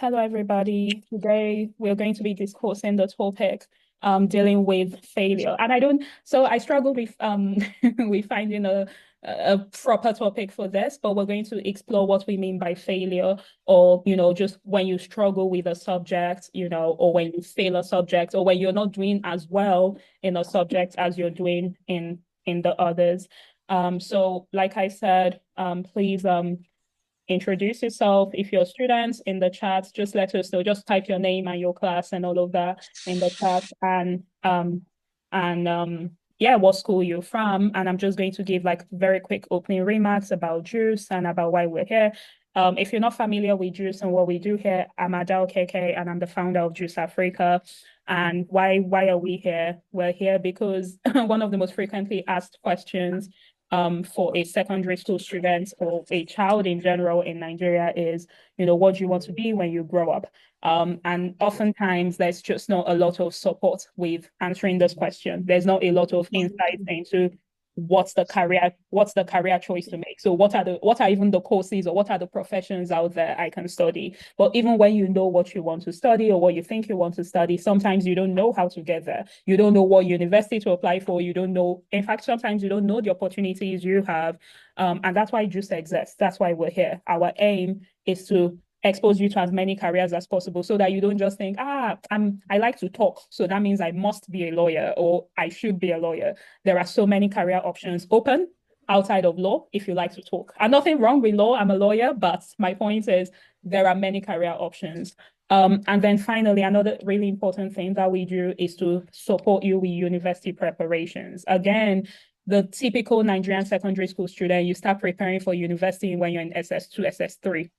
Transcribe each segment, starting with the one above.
Hello everybody. Today we're going to be discussing the topic dealing with failure. And I struggle with with finding a proper topic for this, but we're going to explore what we mean by failure, or just when you struggle with a subject, or when you fail a subject, or when you're not doing as well in a subject as you're doing in the others. So like I said, please introduce yourself. If you're students in the chat, just let us know. Just type your name and your class and all of that in the chat, and yeah, what school you're from. And I'm just going to give like very quick opening remarks about JuCE and about why we're here. If you're not familiar with JuCE and what we do here, I'm Adele KK and I'm the founder of JuCE Africa. And why are we here? We're here because one of the most frequently asked questions for a secondary school student or a child in general in Nigeria is, what do you want to be when you grow up? And oftentimes there's just not a lot of support with answering this question. There's not a lot of insight into what's the career choice to make. So what are even the courses, or what are the professions out there I can study? But even when you know what you want to study or what you think you want to study, sometimes you don't know how to get there. You don't know what university to apply for. You don't know, in fact, sometimes you don't know the opportunities you have. And that's why JuCE exists. That's why we're here. Our aim is to expose you to as many careers as possible, so that you don't just think, I like to talk, so that means I must be a lawyer or I should be a lawyer. There are so many career options open outside of law if you like to talk. And nothing wrong with law, I'm a lawyer, but my point is there are many career options. And then finally, another really important thing that we do is to support you with university preparations. Again, the typical Nigerian secondary school student, you start preparing for university when you're in SS2, SS3.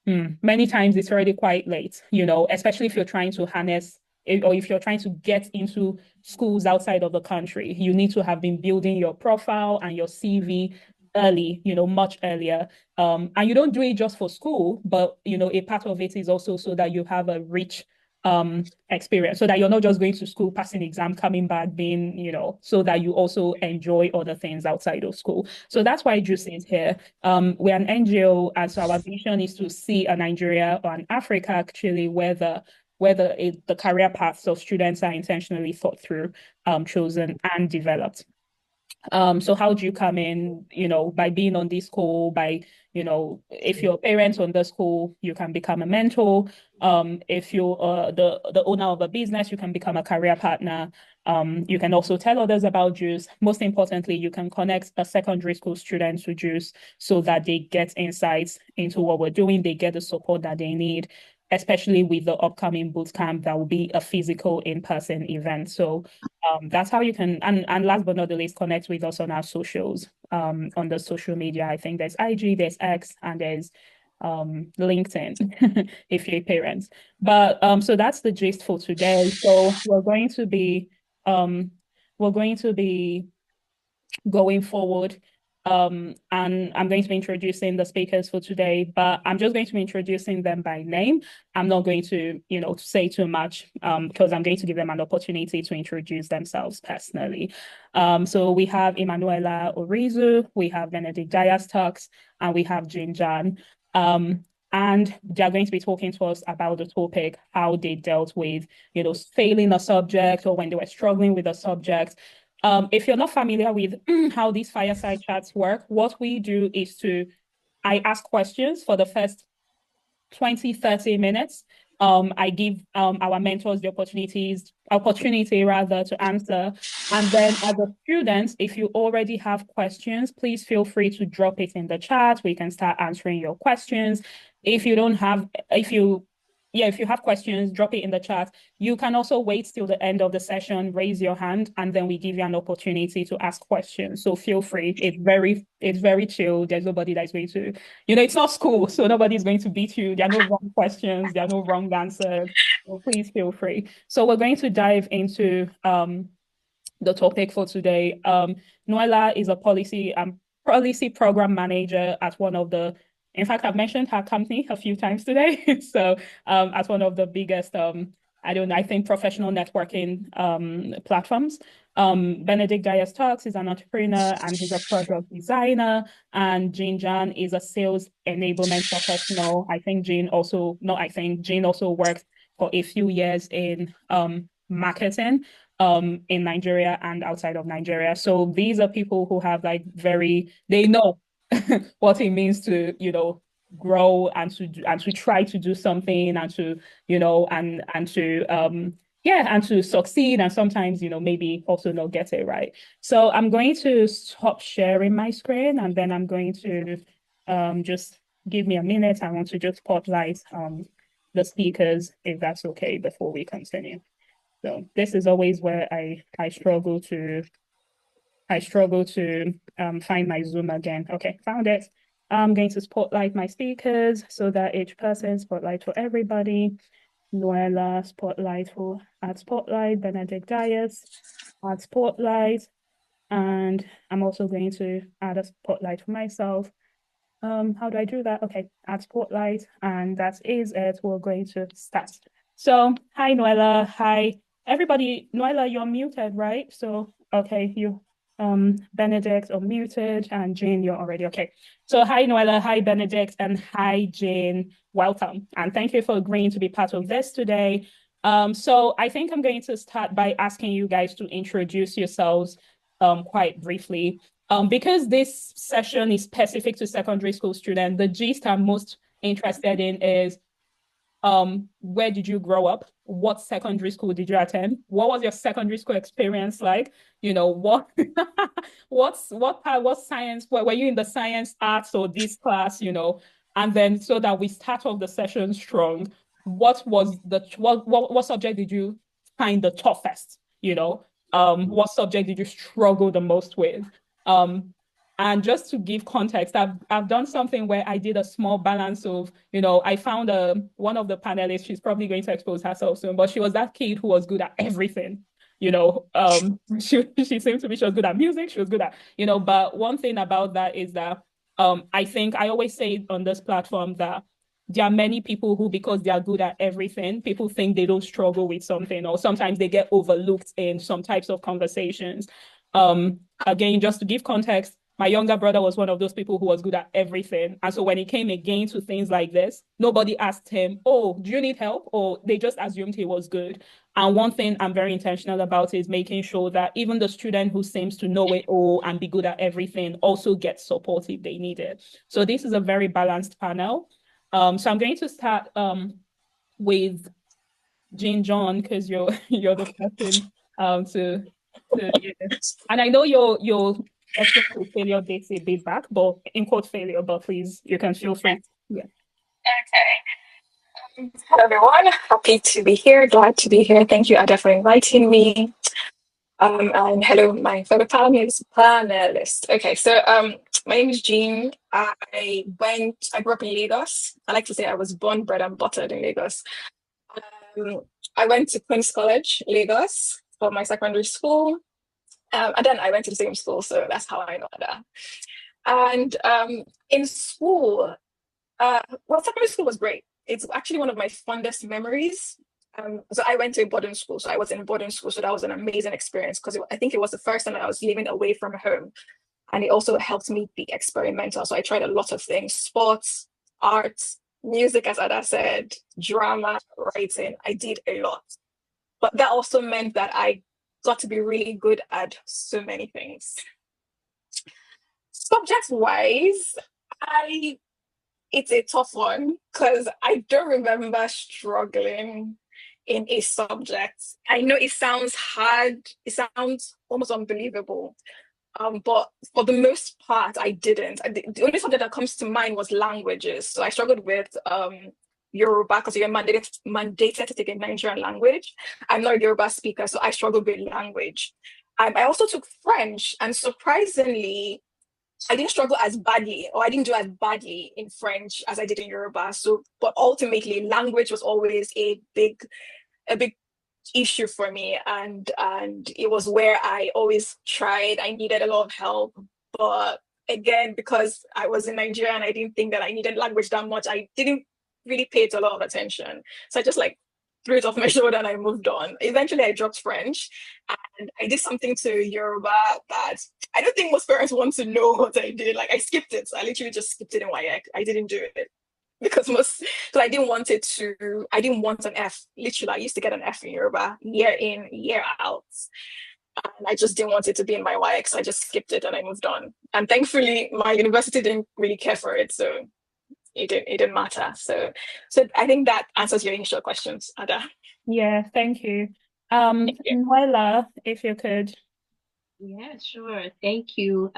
Many times it's already quite late, especially if you're trying to harness or if you're trying to get into schools outside of the country. You need to have been building your profile and your CV early, much earlier. And you don't do it just for school, but, a part of it is also so that you have a rich experience, so that you're not just going to school, passing exam, coming back, being, so that you also enjoy other things outside of school. So that's why JuCE is here. We're an NGO, and so our vision is to see a Nigeria or an Africa actually where the career paths of students are intentionally thought through, chosen and developed. So how do you come in, by being on this call, if you're a parent on this call, you can become a mentor. If you're the owner of a business, you can become a career partner. You can also tell others about JuCE. Most importantly, you can connect a secondary school student to JuCE so that they get insights into what we're doing, they get the support that they need, especially with the upcoming boot camp that will be a physical in-person event. So that's how you can, and last but not the least, connect with us on our socials, on the social media. I think there's IG, there's X, and there's LinkedIn if you're a parent. But so that's the gist for today. So we're going to be going forward. And I'm going to be introducing the speakers for today, but I'm just going to be introducing them by name. I'm not going to, say too much because I'm going to give them an opportunity to introduce themselves personally. So we have Emanuela Orizu, we have Benedict Dias-Tux, and we have Jin Jan. And they're going to be talking to us about the topic, how they dealt with, failing a subject or when they were struggling with a subject. If you're not familiar with how these fireside chats work, what we do is I ask questions for the first 20, 30 minutes. I give our mentors the opportunity rather to answer. And then as a student, if you already have questions, please feel free to drop it in the chat. We can start answering your questions. If you have questions, drop it in the chat. You can also wait till the end of the session, raise your hand, and then we give you an opportunity to ask questions. So feel free. It's very chill. There's nobody that's going to, it's not school, so nobody's going to beat you. There are no wrong questions. There are no wrong answers. So please feel free. So we're going to dive into the topic for today. Noella is a policy program manager at one of the, in fact, I've mentioned her company a few times today. So at one of the biggest I don't know, I think professional networking platforms. Benedict Dias Talks is an entrepreneur and he's a product designer. And Jean Jan is a sales enablement professional. I think Jean also, no, I think Jean also worked for a few years in marketing in Nigeria and outside of Nigeria. So these are people who have like they know what it means to, grow and to try to do something and to, and to and to succeed and sometimes, maybe also not get it right. So I'm going to stop sharing my screen and then I'm going to just give me a minute. I want to just spotlight the speakers, if that's okay, before we continue. So this is always where I struggle to find my Zoom again. Okay, found it. I'm going to spotlight my speakers so that each person spotlight for everybody. Noella, add spotlight, Benedict Dias, add spotlight, and I'm also going to add a spotlight for myself. How do I do that? Okay, add spotlight, and that is it. We're going to start. So, hi Noella, hi everybody. Noella, you're muted, right? So, okay, Benedict are muted, and Jane, you're already okay. So, hi Noella, hi Benedict, and hi Jane. Welcome, and thank you for agreeing to be part of this today. So I think I'm going to start by asking you guys to introduce yourselves quite briefly. Because this session is specific to secondary school students, the gist I'm most interested in is where did you grow up? What secondary school did you attend? What was your secondary school experience like? What what science, were you in the science, arts, or this class, And then so that we start off the session strong, what subject did you find the toughest? What subject did you struggle the most with? And just to give context, I've done something where I did a small balance of, I found one of the panelists, she's probably going to expose herself soon, but she was that kid who was good at everything. She seemed to be, she was good at music, she was good at, but one thing about that is that I think I always say on this platform that there are many people who, because they are good at everything, people think they don't struggle with something, or sometimes they get overlooked in some types of conversations. Again, just to give context, my younger brother was one of those people who was good at everything. And so when it came again to things like this, nobody asked him, oh, do you need help? Or they just assumed he was good. And one thing I'm very intentional about is making sure that even the student who seems to know it all and be good at everything also gets support if they need it. So this is a very balanced panel. So I'm going to start with Jean John, because you're the person and I know your experience with failure dates a bit back, but in quote failure, but please, you can feel free. Yeah. Okay. Hello, everyone. Happy to be here. Glad to be here. Thank you, Ada, for inviting me. And hello, my fellow panelists. Okay, so my name is Jean. I grew up in Lagos. I like to say I was born, bred, and buttered in Lagos. I went to Queen's College, Lagos, for my secondary school. And then I went to the same school, so that's how I know that. And in school, secondary school was great. It's actually one of my fondest memories. So I went to a boarding school, so I was in a boarding school, so that was an amazing experience because I think it was the first time I was living away from home, and it also helped me be experimental. So I tried a lot of things: sports, arts, music, as Ada said, drama, writing. I did a lot, but that also meant that I got to be really good at so many things. Subject-wise, it's a tough one because I don't remember struggling in a subject. I know it sounds hard, it sounds almost unbelievable. But for the most part, I didn't. The only subject that comes to mind was languages. So I struggled with Yoruba because you're mandated to take a Nigerian language. I'm not a Yoruba speaker, so I struggled with language. I also took French, and surprisingly, I didn't struggle as badly, or I didn't do as badly in French as I did in Yoruba. So, but ultimately, language was always a big issue for me, and it was where I always tried. I needed a lot of help, but again, because I was in Nigeria and I didn't think that I needed language that much, I didn't really pay it a lot of attention. So I just threw it off my shoulder and I moved on. Eventually, I dropped French and I did something to Yoruba that I don't think most parents want to know what I did. Like, I skipped it. I literally just skipped it in YX. I didn't do it because I didn't want I didn't want an F. Literally, I used to get an F in Yoruba year in, year out. And I just didn't want it to be in my YX. I just skipped it and I moved on. And thankfully, my university didn't really care for it. So it didn't matter. So I think that answers your initial questions, Ada. Yeah, thank you. Thank you. Noella, if you could. Yeah, sure. Thank you.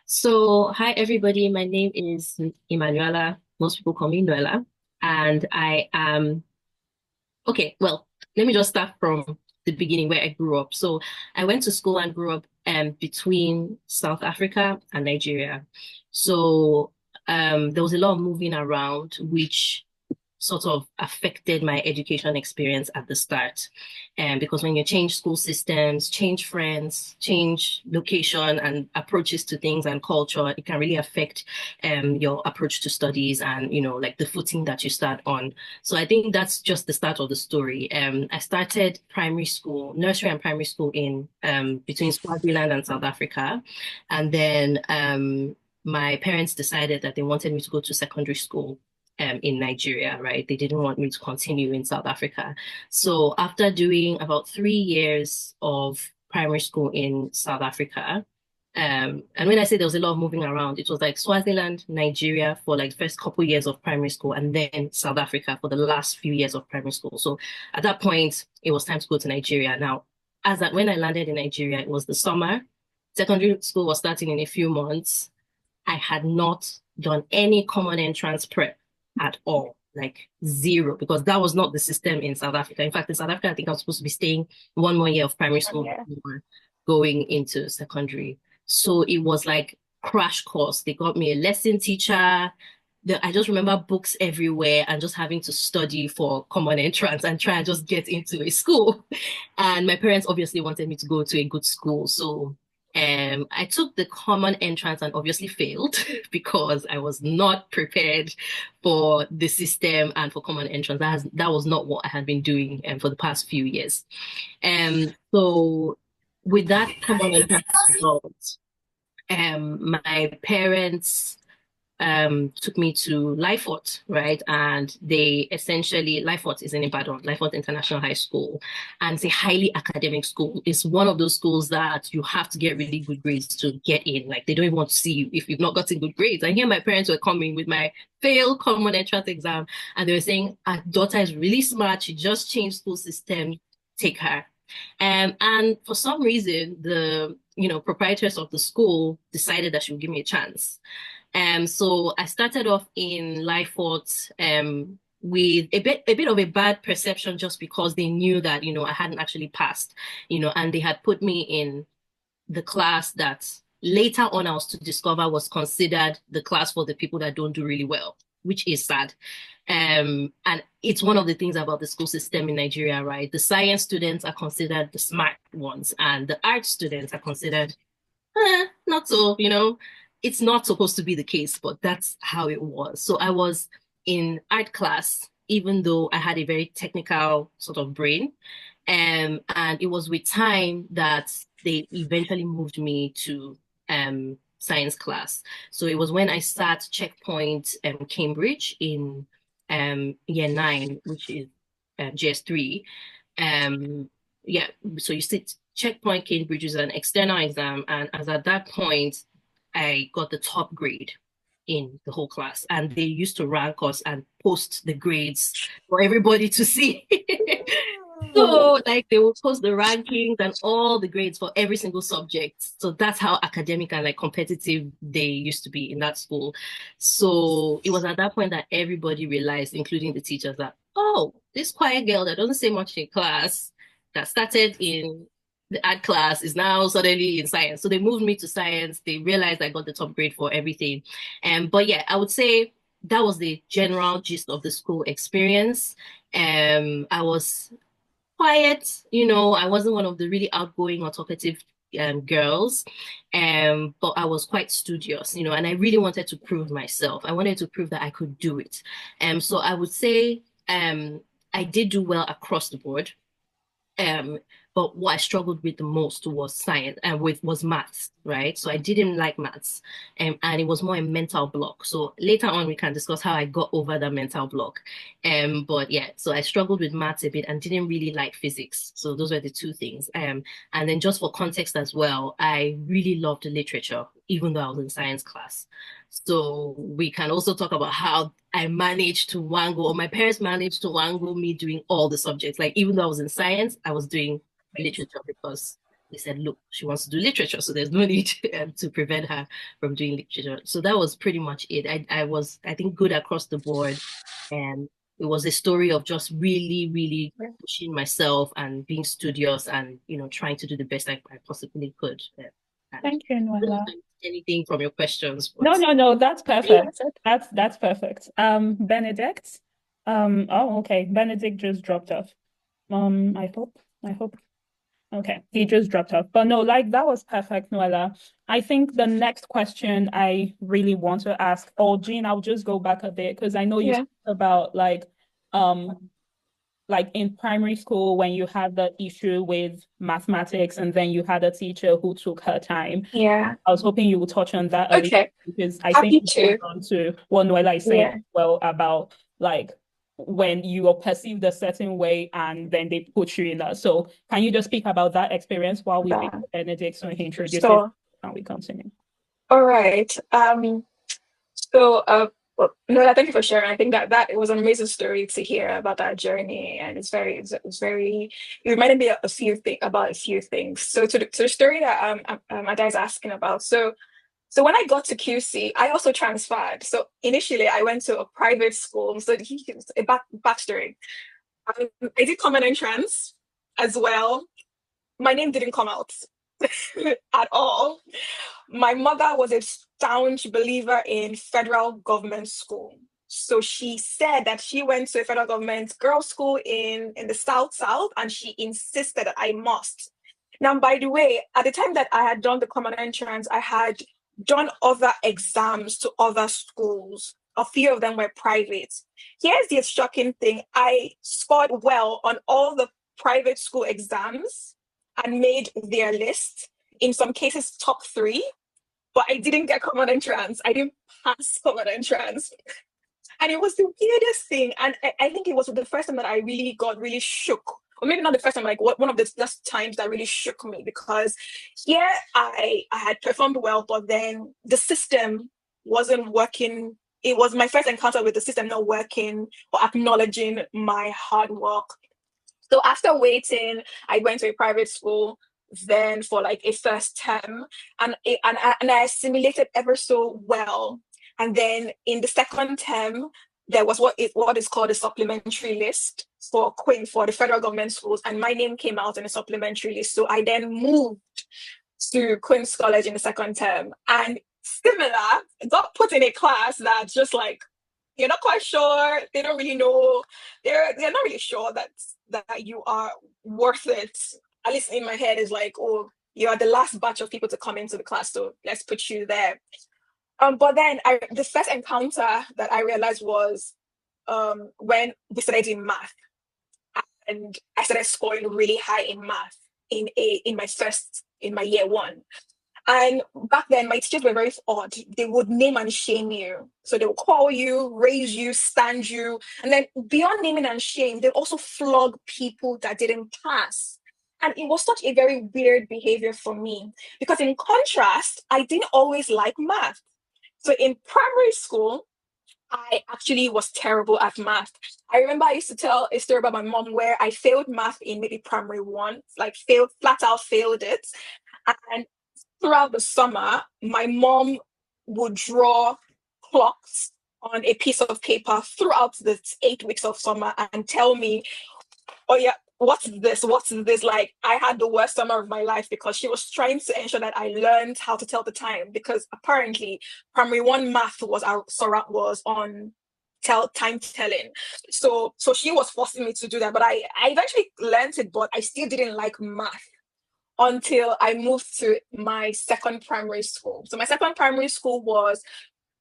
So hi everybody. My name is Emanuela. Most people call me Noella. And I am okay, well, let me just start from the beginning where I grew up. So I went to school and grew up between South Africa and Nigeria. So there was a lot of moving around, which sort of affected my education experience at the start. Because when you change school systems, change friends, change location and approaches to things and culture, it can really affect your approach to studies and, you know, like the footing that you start on. So I think that's just the start of the story. I started primary school, nursery and primary school in between Swaziland and South Africa. And then my parents decided that they wanted me to go to secondary school in Nigeria, right? They didn't want me to continue in South Africa. So after doing about 3 years of primary school in South Africa, and when I say there was a lot of moving around, it was like Swaziland, Nigeria for like the first couple years of primary school, and then South Africa for the last few years of primary school. So at that point, it was time to go to Nigeria. Now, when I landed in Nigeria, it was the summer. Secondary school was starting in a few months. I had not done any common entrance prep at all, like zero, because that was not the system in South Africa. In fact, in South Africa, I think I was supposed to be staying one more year of primary school before going into secondary. So it was like crash course. They got me a lesson teacher. I just remember books everywhere and just having to study for common entrance and try and just get into a school. And my parents obviously wanted me to go to a good school. So I took the common entrance and obviously failed because I was not prepared for the system and for common entrance. That was not what I had been doing for the past few years. So with that common entrance result, my parents took me to Lyford, right? And they essentially, Lyford is in Ibadan, Lyford International High School, and it's a highly academic school. It's one of those schools that you have to get really good grades to get in. Like, they don't even want to see you if you've not gotten good grades. And here my parents were coming with my failed common entrance exam, and they were saying, our daughter is really smart. She just changed school system. Take her. And for some reason, the proprietors of the school decided that she would give me a chance. So I started off in Lyford with a bit of a bad perception just because they knew that, I hadn't actually passed, and they had put me in the class that later on I was to discover was considered the class for the people that don't do really well, which is sad. And it's one of the things about the school system in Nigeria, right? The science students are considered the smart ones, and the art students are considered not so, it's not supposed to be the case, but that's how it was. So I was in art class, even though I had a very technical sort of brain. And it was with time that they eventually moved me to science class. So it was when I sat Checkpoint Cambridge in year 9, which is GS3. Yeah, so you sit Checkpoint Cambridge is an external exam, and as at that point, I got the top grade in the whole class, and they used to rank us and post the grades for everybody to see. So like they will post the rankings and all the grades for every single subject. So that's how academic and like competitive they used to be in that school. So it was at that point that everybody realized, including the teachers, that, oh, this quiet girl that doesn't say much in class, that started in the art class, is now suddenly in science. So they moved me to science. They realized I got the top grade for everything. But yeah, I would say that was the general gist of the school experience. I was quiet, I wasn't one of the really outgoing or talkative girls, but I was quite studious, and I really wanted to prove myself. I wanted to prove that I could do it. So I would say I did do well across the board. But what I struggled with the most was science and was maths, right? So I didn't like maths, and it was more a mental block. So later on, we can discuss how I got over the mental block. But yeah, so I struggled with maths a bit and didn't really like physics. So those were the two things. And then just for context as well, I really loved literature, even though I was in science class. So we can also talk about how I managed to wangle, or my parents managed to wangle me doing all the subjects. Like even though I was in science, I was doing literature because they said, look, she wants to do literature, so there's no need to prevent her from doing literature. So that was pretty much it. I was, I think, good across the board, and it was a story of just really, really pushing myself and being studious and trying to do the best I possibly could. And Thank you, Noella. anything from your questions? No, that's perfect. That's perfect. Benedict. Oh, okay. Benedict just dropped off. I hope. Okay, he just dropped off. But no, like that was perfect, Noella. I think the next question I really want to ask, or Jean, I'll just go back a bit because I know you talked about like in primary school when you had the issue with mathematics and then you had a teacher who took her time. Yeah. I was hoping you would touch on that a little because I think it goes on to what Noella is saying well about like when you are perceived a certain way and then they put you in that. So can you just speak about that experience while we wait for Benedict so he introduces and we continue? All right. Well, no, thank you for sharing. I think that it was an amazing story to hear about that journey, and it's very. It reminded me about a few things. So to the story that my dad's asking about. So when I got to QC, I also transferred. So initially, I went to a private school. So a backstory. I did common entrance as well. My name didn't come out at all. My mother was a staunch believer in federal government school. So she said that she went to a federal government girls' school in the South, and she insisted that I must. Now, by the way, at the time that I had done the common entrance, I had done other exams to other schools. A few of them were private. Here's the shocking thing. I scored well on all the private school exams and made their list. In some cases, top 3. But I didn't get common entrance. I didn't pass common entrance. And it was the weirdest thing. And I think it was the first time that I really got really shook. Or maybe not the first time, like one of the last times that really shook me, because here I had performed well, but then the system wasn't working. It was my first encounter with the system not working or acknowledging my hard work. So after waiting, I went to a private school then for like a first term, and I assimilated ever so well. And then in the second term, there was what is called a supplementary list for Queen for the federal government schools, and my name came out in a supplementary list. So I then moved to Queen's College in the second term, and similar, got put in a class that's just like, you're not quite sure. They don't really know. They're not really sure that you are worth it. At least in my head is like, oh, you are the last batch of people to come into the class, so let's put you there. But then the first encounter that I realized was when we started in math, and I started scoring really high in math in my year 1. And back then, my teachers were very odd. They would name and shame you. So they would call you, raise you, stand you. And then beyond naming and shame, they also flog people that didn't pass. And it was such a very weird behavior for me, because in contrast, I didn't always like math. So in primary school, I actually was terrible at math. I remember I used to tell a story about my mom where I failed math in maybe primary 1, like flat out failed it. And throughout the summer, my mom would draw clocks on a piece of paper throughout the 8 weeks of summer and tell me, oh yeah, what's this? Like, I had the worst summer of my life, because she was trying to ensure that I learned how to tell the time, because apparently primary 1 math was on time telling. So she was forcing me to do that. But I eventually learned it, but I still didn't like math until I moved to my second primary school. So my second primary school was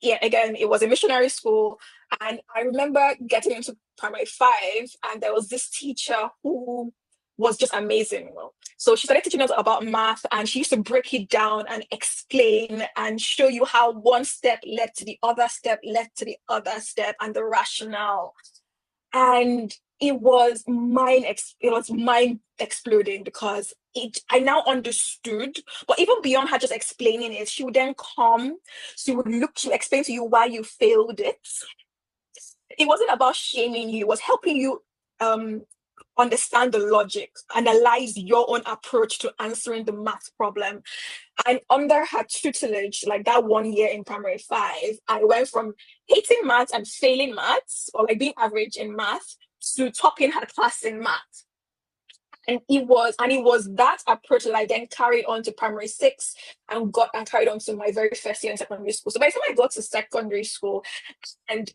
yeah, again, it was a missionary school. And I remember getting into primary 5, and there was this teacher who was just amazing. So she started teaching us about math, and she used to break it down and explain and show you how one step led to the other step, led to the other step, and the rationale. And it was mind exploding because I now understood. But even beyond her just explaining it, she would then come, she would explain to you why you failed it. It wasn't about shaming you, it was helping you understand the logic, analyze your own approach to answering the math problem. And under her tutelage, like that 1 year in primary 5, I went from hating maths and failing maths, or like being average in math, to topping her class in math. And it was that approach that I then carried on to primary 6 and carried on to my very first year in secondary school. So by the time I got to secondary school, and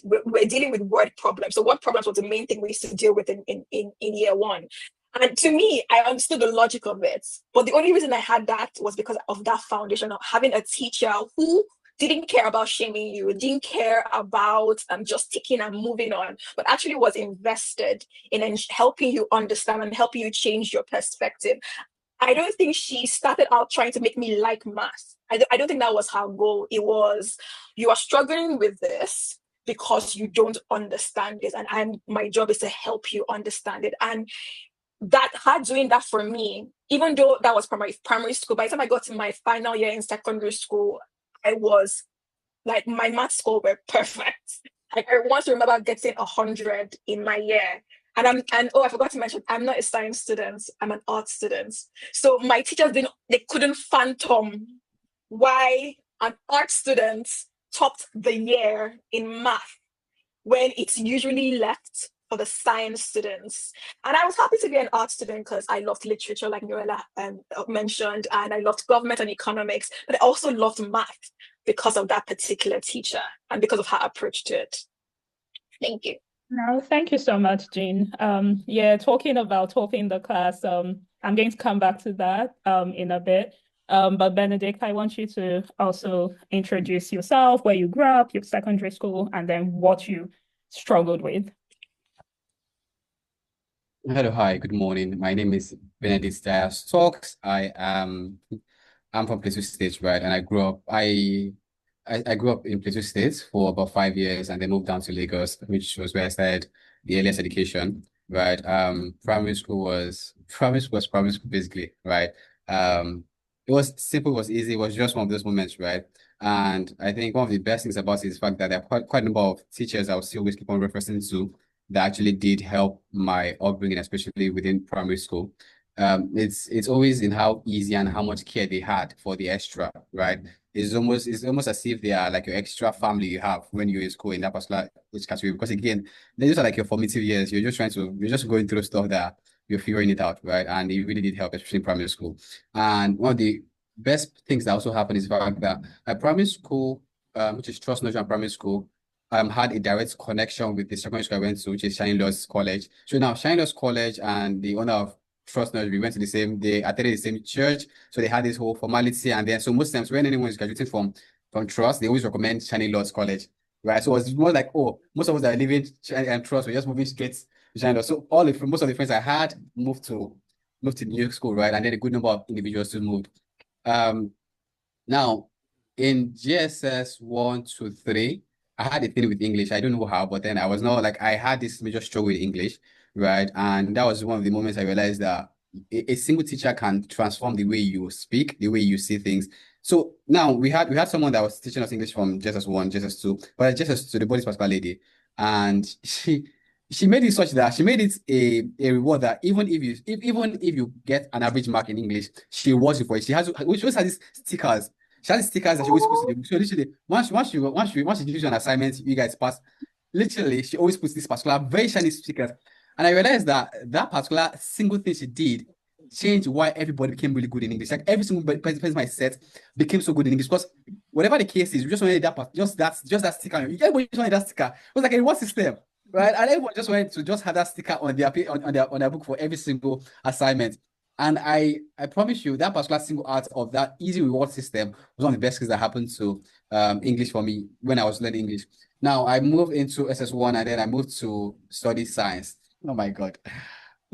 were dealing with word problems. So word problems was the main thing we used to deal with in year 1. And to me, I understood the logic of it. But the only reason I had that was because of that foundation of having a teacher who didn't care about shaming you, didn't care about just ticking and moving on, but actually was invested in helping you understand and helping you change your perspective. I don't think she started out trying to make me like math. I don't think that was her goal. It was, you are struggling with this because you don't understand it, and my job is to help you understand it. And that her doing that for me, even though that was primary school, by the time I got to my final year in secondary school, I was like, my math score were perfect. Like, I want to remember getting 100 in my year. And I forgot to mention, I'm not a science student, I'm an art student. So my teachers couldn't fathom why an art student topped the year in math when it's usually left for the science students. And I was happy to be an art student because I loved literature, like Noella mentioned, and I loved government and economics, but I also loved math because of that particular teacher and because of her approach to it. Thank you. No, thank you so much, Jean. Yeah, talking about topping the class, I'm going to come back to that in a bit. But Benedict, I want you to also introduce yourself, where you grew up, your secondary school, and then what you struggled with. Hello, hi, good morning. My name is Benedict Dias Talks. I'm from Plateau State, right? And I grew up in Plateau State for about 5 years and then moved down to Lagos, which was where I started the earliest education, right? Primary school was primary school basically, right? It was simple, it was easy, it was just one of those moments, right? And I think one of the best things about it is the fact that there are quite a number of teachers I will still always keep on referencing to that actually did help my upbringing, especially within primary school. It's always in how easy and how much care they had for the extra, right? It's almost as if they are like your extra family you have when you're in school in that particular age category. Because again, they just are like your formative years. You're just going through stuff that you're figuring it out, right? And it really did help, especially in primary school. And one of the best things that also happened is the fact that at primary school, which is Trust Nurture Primary School, had a direct connection with the secondary school I went to, which is Shining Laws College. So now Shining Laws College and the owner of Trust Nurture, we went to they attended the same church. So they had this whole formality. And then, so most times when anyone is graduating from Trust, they always recommend Shining Laws College, right? So it was more like, oh, most of us that are living and Trust, we're just moving straight to Shining Laws. So most of the friends I had moved to New York school, right? And then a good number of individuals still moved. Now, in GSS 1, 2, 3, I had a thing with English. I don't know how, but then I was not like, I had this major struggle with English, right? And that was one of the moments I realized that a single teacher can transform the way you speak, the way you see things. So now we had someone that was teaching us English from JSS 1, JSS 2, but JSS 2, the body particular lady, and she made it such that she made it a reward that even if you get an average mark in English, she rewards you for it. She always has these stickers. She has stickers that she always puts in the book. So literally, once she gives you an assignment, you guys pass. Literally, she always puts this particular very shiny stickers. And I realized that particular single thing she did changed why everybody became really good in English. Like every single person I set became so good in English because whatever the case is, we just wanted that part, just that sticker. Everybody just wanted that sticker. It was like a reward system, right? And everyone just wanted to just have that sticker on their book for every single assignment. And I promise you that particular single art of that easy reward system was one of the best things that happened to English for me when I was learning English. Now I moved into SS1 and then I moved to study science. Oh my God.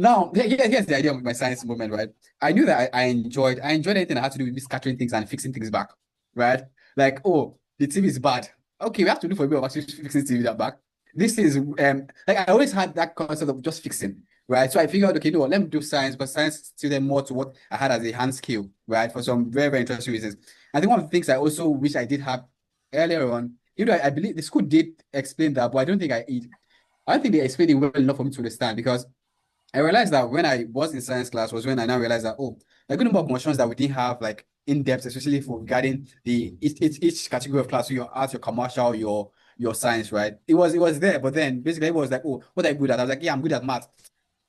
Now, here's the idea of my science moment, right? I knew that I enjoyed anything that had to do with scattering things and fixing things back, right? Like, oh, the TV is bad. Okay, we have to do for a bit of actually fixing TV that back. This is like I always had that concept of just fixing, right? So I figured, okay, no, let me do science, but science still then more to what I had as a hand skill, right? For some very, very interesting reasons. I think one of the things I also wish I did have earlier on, I believe the school did explain that, but I don't think I don't think they explained it well enough for me to understand because I realized that when I was in science class was when I now realized that, oh, a good number of motions that we didn't have like in depth, especially for regarding the each category of class, so your arts, your commercial, your science, right? It was there, but then basically it was like, oh, what are you good at? I was like, yeah, I'm good at math.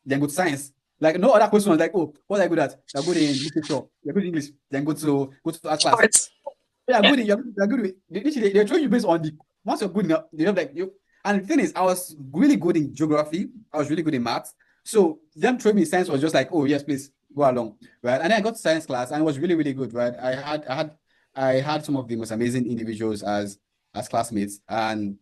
Then go to science. Like no other question was like, oh, what are you good at? You're good in literature, you're good in English, then go to art class. Arts. Yeah, Yeah. good. You're good with literally they're throwing you based on the once you're good enough, you know, like you and the thing is I was really good in geography, I was really good in maths. So them throwing me in science was just like, oh yes, please go along. Right. And then I got to science class and it was really, really good, right? I had some of the most amazing individuals as classmates. And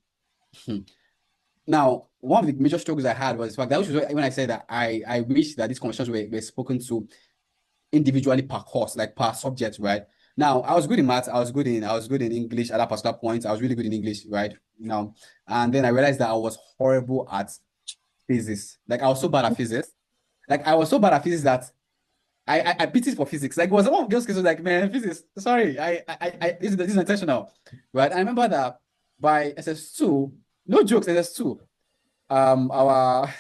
now one of the major struggles I had was the fact that which was when I said that I wish that these conversations were spoken to individually per course, like per subject, right? Now, I was good in maths, I was good in English at that particular point. I was really good in English, right? Now, and then I realized that I was horrible at physics. Like I was so bad at physics. Like I was so bad at physics that I pitied for physics. Like it was one of those cases like, man, physics, sorry, this is intentional. Right. I remember that by SS2, no jokes, SS2, our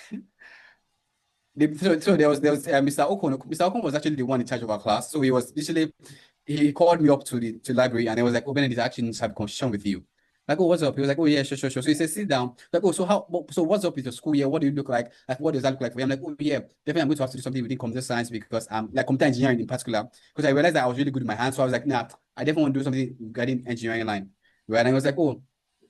so there was Mr. Okon. Mr. Okon was actually the one in charge of our class. So he called me up to the library and he was like, oh, Benedict, I actually need to have a conversation with you. Like, oh, what's up? He was like, oh yeah, sure, sure, sure. So he said, sit down. Like, oh, so what's up with your school year? What do you look like? Like, what does that look like for you? I'm like, oh yeah, definitely I'm going to have to do something within computer science because like computer engineering in particular. Because I realized that I was really good in my hands. So I was like, nah, I definitely want to do something regarding engineering line. Right. And I was like, oh,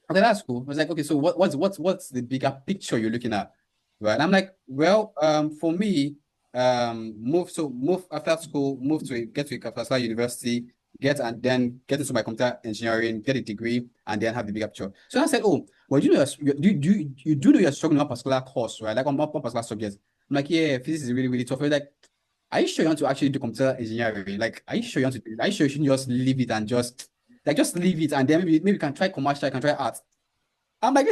okay, that's cool. I was like, okay, so what's the bigger picture you're looking at? Right. And I'm like, well, for me, move after school, get to a particular university, get into my computer engineering, get a degree, and then have the bigger picture. So I said, oh, well, you do know you're struggling on a particular course, right? Like on one particular subject. I'm like, yeah, physics is really, really tough. We're like, are you sure you want to actually do computer engineering? Like, are you sure you want to do it? Are you sure you shouldn't just leave it and just leave it and then maybe you can try commercial, you can try art. I'm like,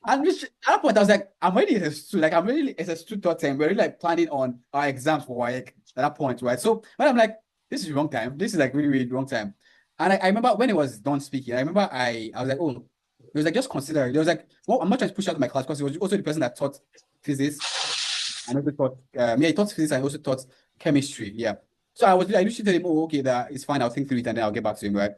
at that point, I was like, I'm ready SS2, like, I'm really SS2 third time. We're really like planning on our exams for like at that point, right? So, but I'm like, this is the wrong time. This is like really, really wrong time. And I remember when it was done speaking, I remember I was like, oh, it was like, just consider it. It was like, well, I'm not trying to push out my class because he was also the person that taught physics and also taught, he taught physics and also taught chemistry. Yeah. So I usually tell him, oh, okay, that is fine. I'll think through it and then I'll get back to him, right?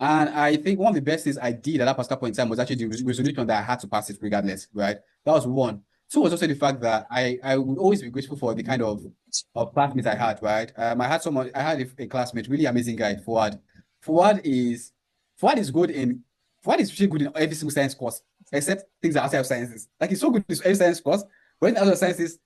And I think one of the best things I did at that particular point in time was actually the resolution that I had to pass it regardless, right? That was one. Two was also the fact that I would always be grateful for the kind of classmates I had, right? I had a classmate, really amazing guy, Fuad. Fuad is Fuad is good in Fuad is really good in every single science course, except things that are outside of sciences. Like he's so good in every science course, but in other sciences,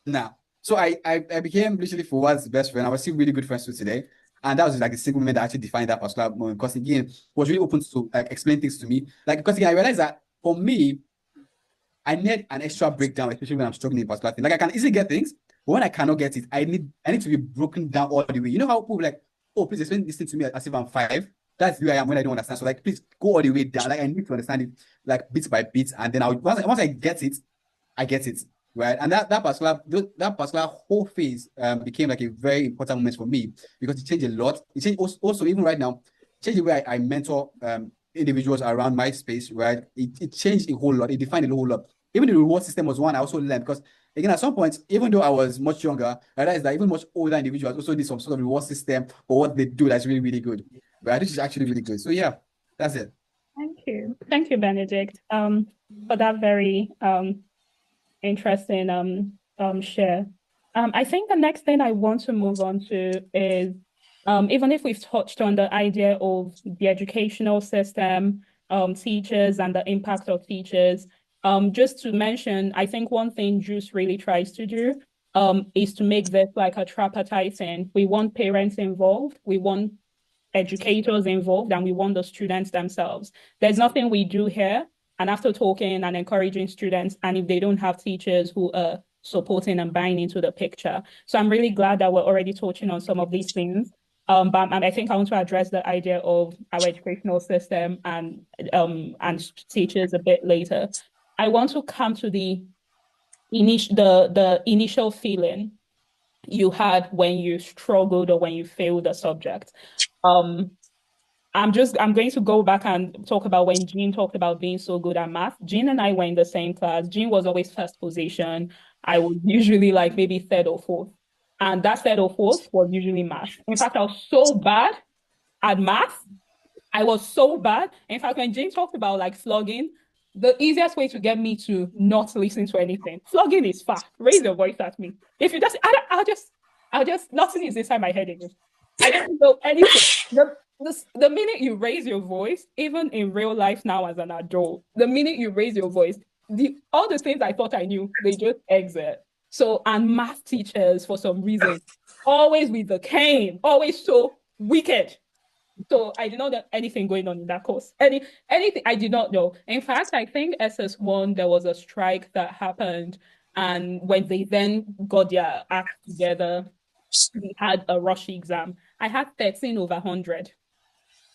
nah. So I became literally Fuad's best friend. I was still really good friends with today. And that was like the single moment that actually defined that particular moment because again, was really open to like explain things to me. Like because again, I realized that for me, I need an extra breakdown, especially when I'm struggling in particular thing. Like I can easily get things, but when I cannot get it, I need to be broken down all the way. You know how people like, oh, please explain this thing to me as if I'm five. That's who I am when I don't understand. So like, please go all the way down. Like I need to understand it like bit by bit, and then once I get it, I get it. Right. And that particular whole phase became like a very important moment for me because it changed a lot. It changed also even right now, changed the way I mentor individuals around my space, right? It changed a whole lot. It defined a whole lot. Even the reward system was one I also learned because again, at some point, even though I was much younger, I realized that even much older individuals also need some sort of reward system for what they do that's really, really good. Right. This is actually really good. So yeah, that's it. Thank you. Thank you, Benedict, for that very interesting share. I think the next thing I want to move on to is even if we've touched on the idea of the educational system, teachers and the impact of teachers, just to mention, I think one thing JuCE really tries to do is to make this like a tripartite thing. We want parents involved, we want educators involved, and we want the students themselves. There's nothing we do here, and after talking and encouraging students, and if they don't have teachers who are supporting and buying into the picture. So I'm really glad that we're already touching on some of these things. But I think I want to address the idea of our educational system and teachers a bit later. I want to come to the initial feeling you had when you struggled or when you failed a subject. Um, I'm going to go back and talk about when Jean talked about being so good at math. Jean and I were in the same class. Jean was always first position. I was usually like maybe third or fourth. And that third or fourth was usually math. In fact, I was so bad at math. I was so bad. In fact, when Jean talked about like flogging, the easiest way to get me to not listen to anything, flogging is far. Raise your voice at me. If you just, I'll just, nothing is inside my head again. I don't know anything. The minute you raise your voice, even in real life now as an adult, the minute you raise your voice, all the things I thought I knew, they just exit. So, and math teachers, for some reason, always with the cane, always so wicked. So I did not know anything going on in that course. Anything I did not know. In fact, I think SS1, there was a strike that happened. And when they then got their act together, we had a rush exam. I had 13 over 100.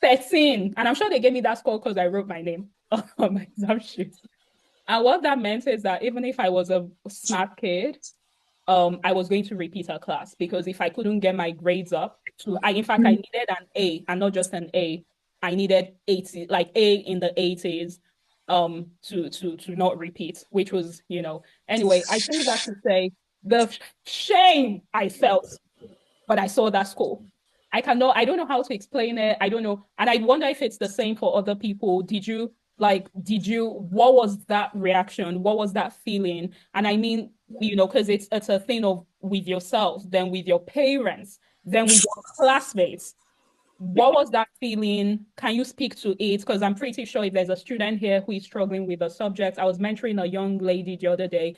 13. And I'm sure they gave me that score because I wrote my name on my exam sheet. And what that meant is that even if I was a smart kid, I was going to repeat a class because if I couldn't get my grades up in fact, I needed an A and not just an A. I needed 80, like A in the 80s, to not repeat, which was, anyway, I think that to say the shame I felt, but I saw that score. I don't know how to explain it. I don't know. And I wonder if it's the same for other people. What was that reaction? What was that feeling? And I mean, because it's a thing of with yourself, then with your parents, then with your classmates. What was that feeling? Can you speak to it? Because I'm pretty sure if there's a student here who is struggling with a subject, I was mentoring a young lady the other day,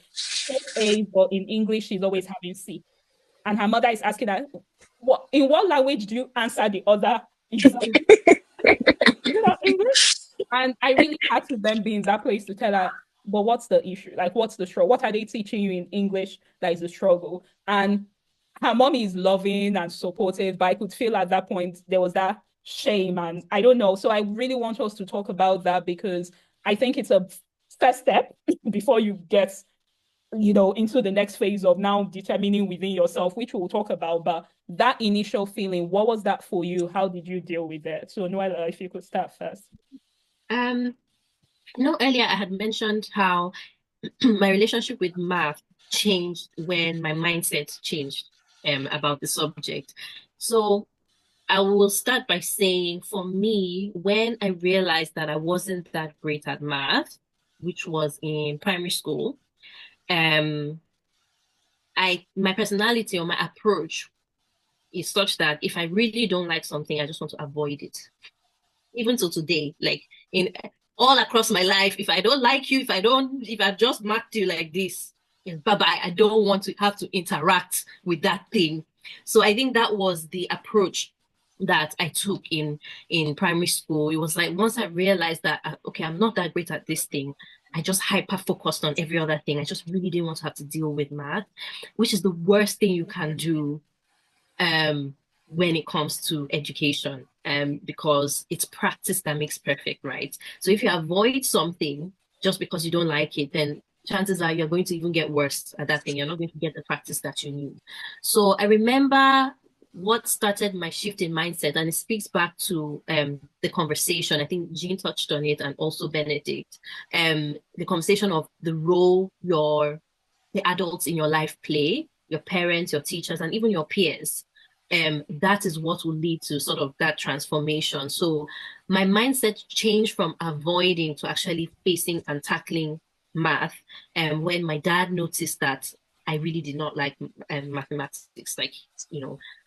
A, but in English, she's always having C. And her mother is asking her, in what language do you answer the other exam? English? And I really had to then be in that place to tell her, but what's the issue? Like, what's the struggle? What are they teaching you in English that is a struggle? And her mom is loving and supportive, but I could feel at that point there was that shame, and I don't know. So I really want us to talk about that because I think it's a first step before you get into the next phase of now determining within yourself, which we'll talk about. But that initial feeling, what was that for you? How did you deal with it? So Noella, if you could start first. Earlier I had mentioned how my relationship with math changed when my mindset changed about the subject. So I will start by saying, for me, when I realized that I wasn't that great at math, which was in primary school, my personality or my approach is such that if I really don't like something, I just want to avoid it. Even till today, like in all across my life, if I don't like you, if I've just marked you like this, bye-bye, I don't want to have to interact with that thing. So I think that was the approach that I took in primary school. It was like once I realized that, okay, I'm not that great at this thing, I just hyper focused on every other thing. I just really didn't want to have to deal with math, which is the worst thing you can do when it comes to education, because it's practice that makes perfect, right? So if you avoid something just because you don't like it, then chances are you're going to even get worse at that thing. You're not going to get the practice that you need. So I remember what started my shift in mindset, and it speaks back to the conversation. I think Jean touched on it, and also Benedict. The conversation of the role the adults in your life play, your parents, your teachers, and even your peers. That is what will lead to sort of that transformation. So my mindset changed from avoiding to actually facing and tackling math. And when my dad noticed that I really did not like mathematics,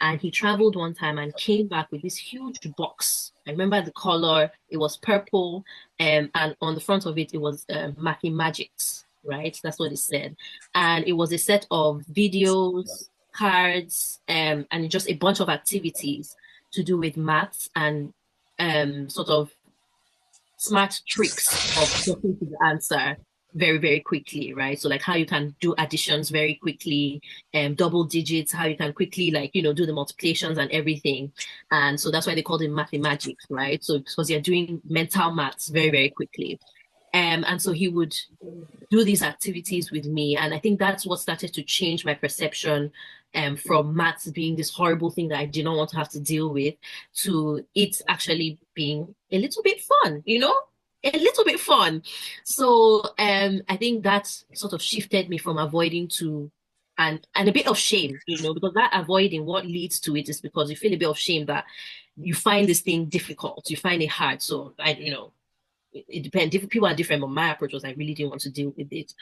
and he traveled one time and came back with this huge box. I remember the color, it was purple, and on the front of it, it was Mathemagics. right? That's what it said. And it was a set of videos, cards, and just a bunch of activities to do with maths and sort of smart tricks of getting to the answer very, very quickly, right? So like how you can do additions very quickly, double digits, how you can quickly like, do the multiplications and everything. And so that's why they call it mathematics, right? So because you're doing mental maths very, very quickly. And so he would do these activities with me. And I think that's what started to change my perception from maths being this horrible thing that I did not want to have to deal with to it actually being a little bit fun, a little bit fun. So I think that sort of shifted me from avoiding to and a bit of shame, because that avoiding, what leads to it is because you feel a bit of shame that you find this thing difficult, you find it hard. So it depends. Different people are different, but my approach was I really didn't want to deal with it.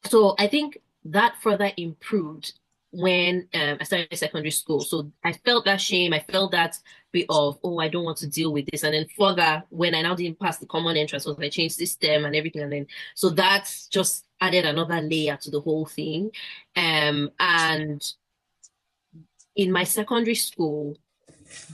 So I think that further improved when I started secondary school. So I felt that shame. I felt that bit of, oh, I don't want to deal with this. And then further, when I now didn't pass the common entrance, was I changed system and everything. And then, so that just added another layer to the whole thing. And in my secondary school,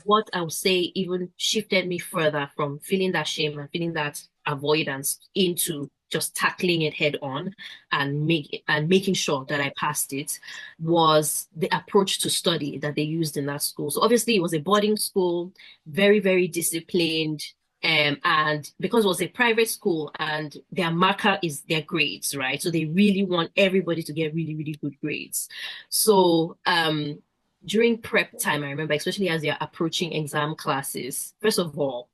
what I would say even shifted me further from feeling that shame and feeling that avoidance into just tackling it head on and making sure that I passed it was the approach to study that they used in that school. So obviously it was a boarding school, very, very disciplined. And because it was a private school and their marker is their grades, right? So they really want everybody to get really, really good grades. So during prep time, I remember, especially as you're approaching exam classes, first of all,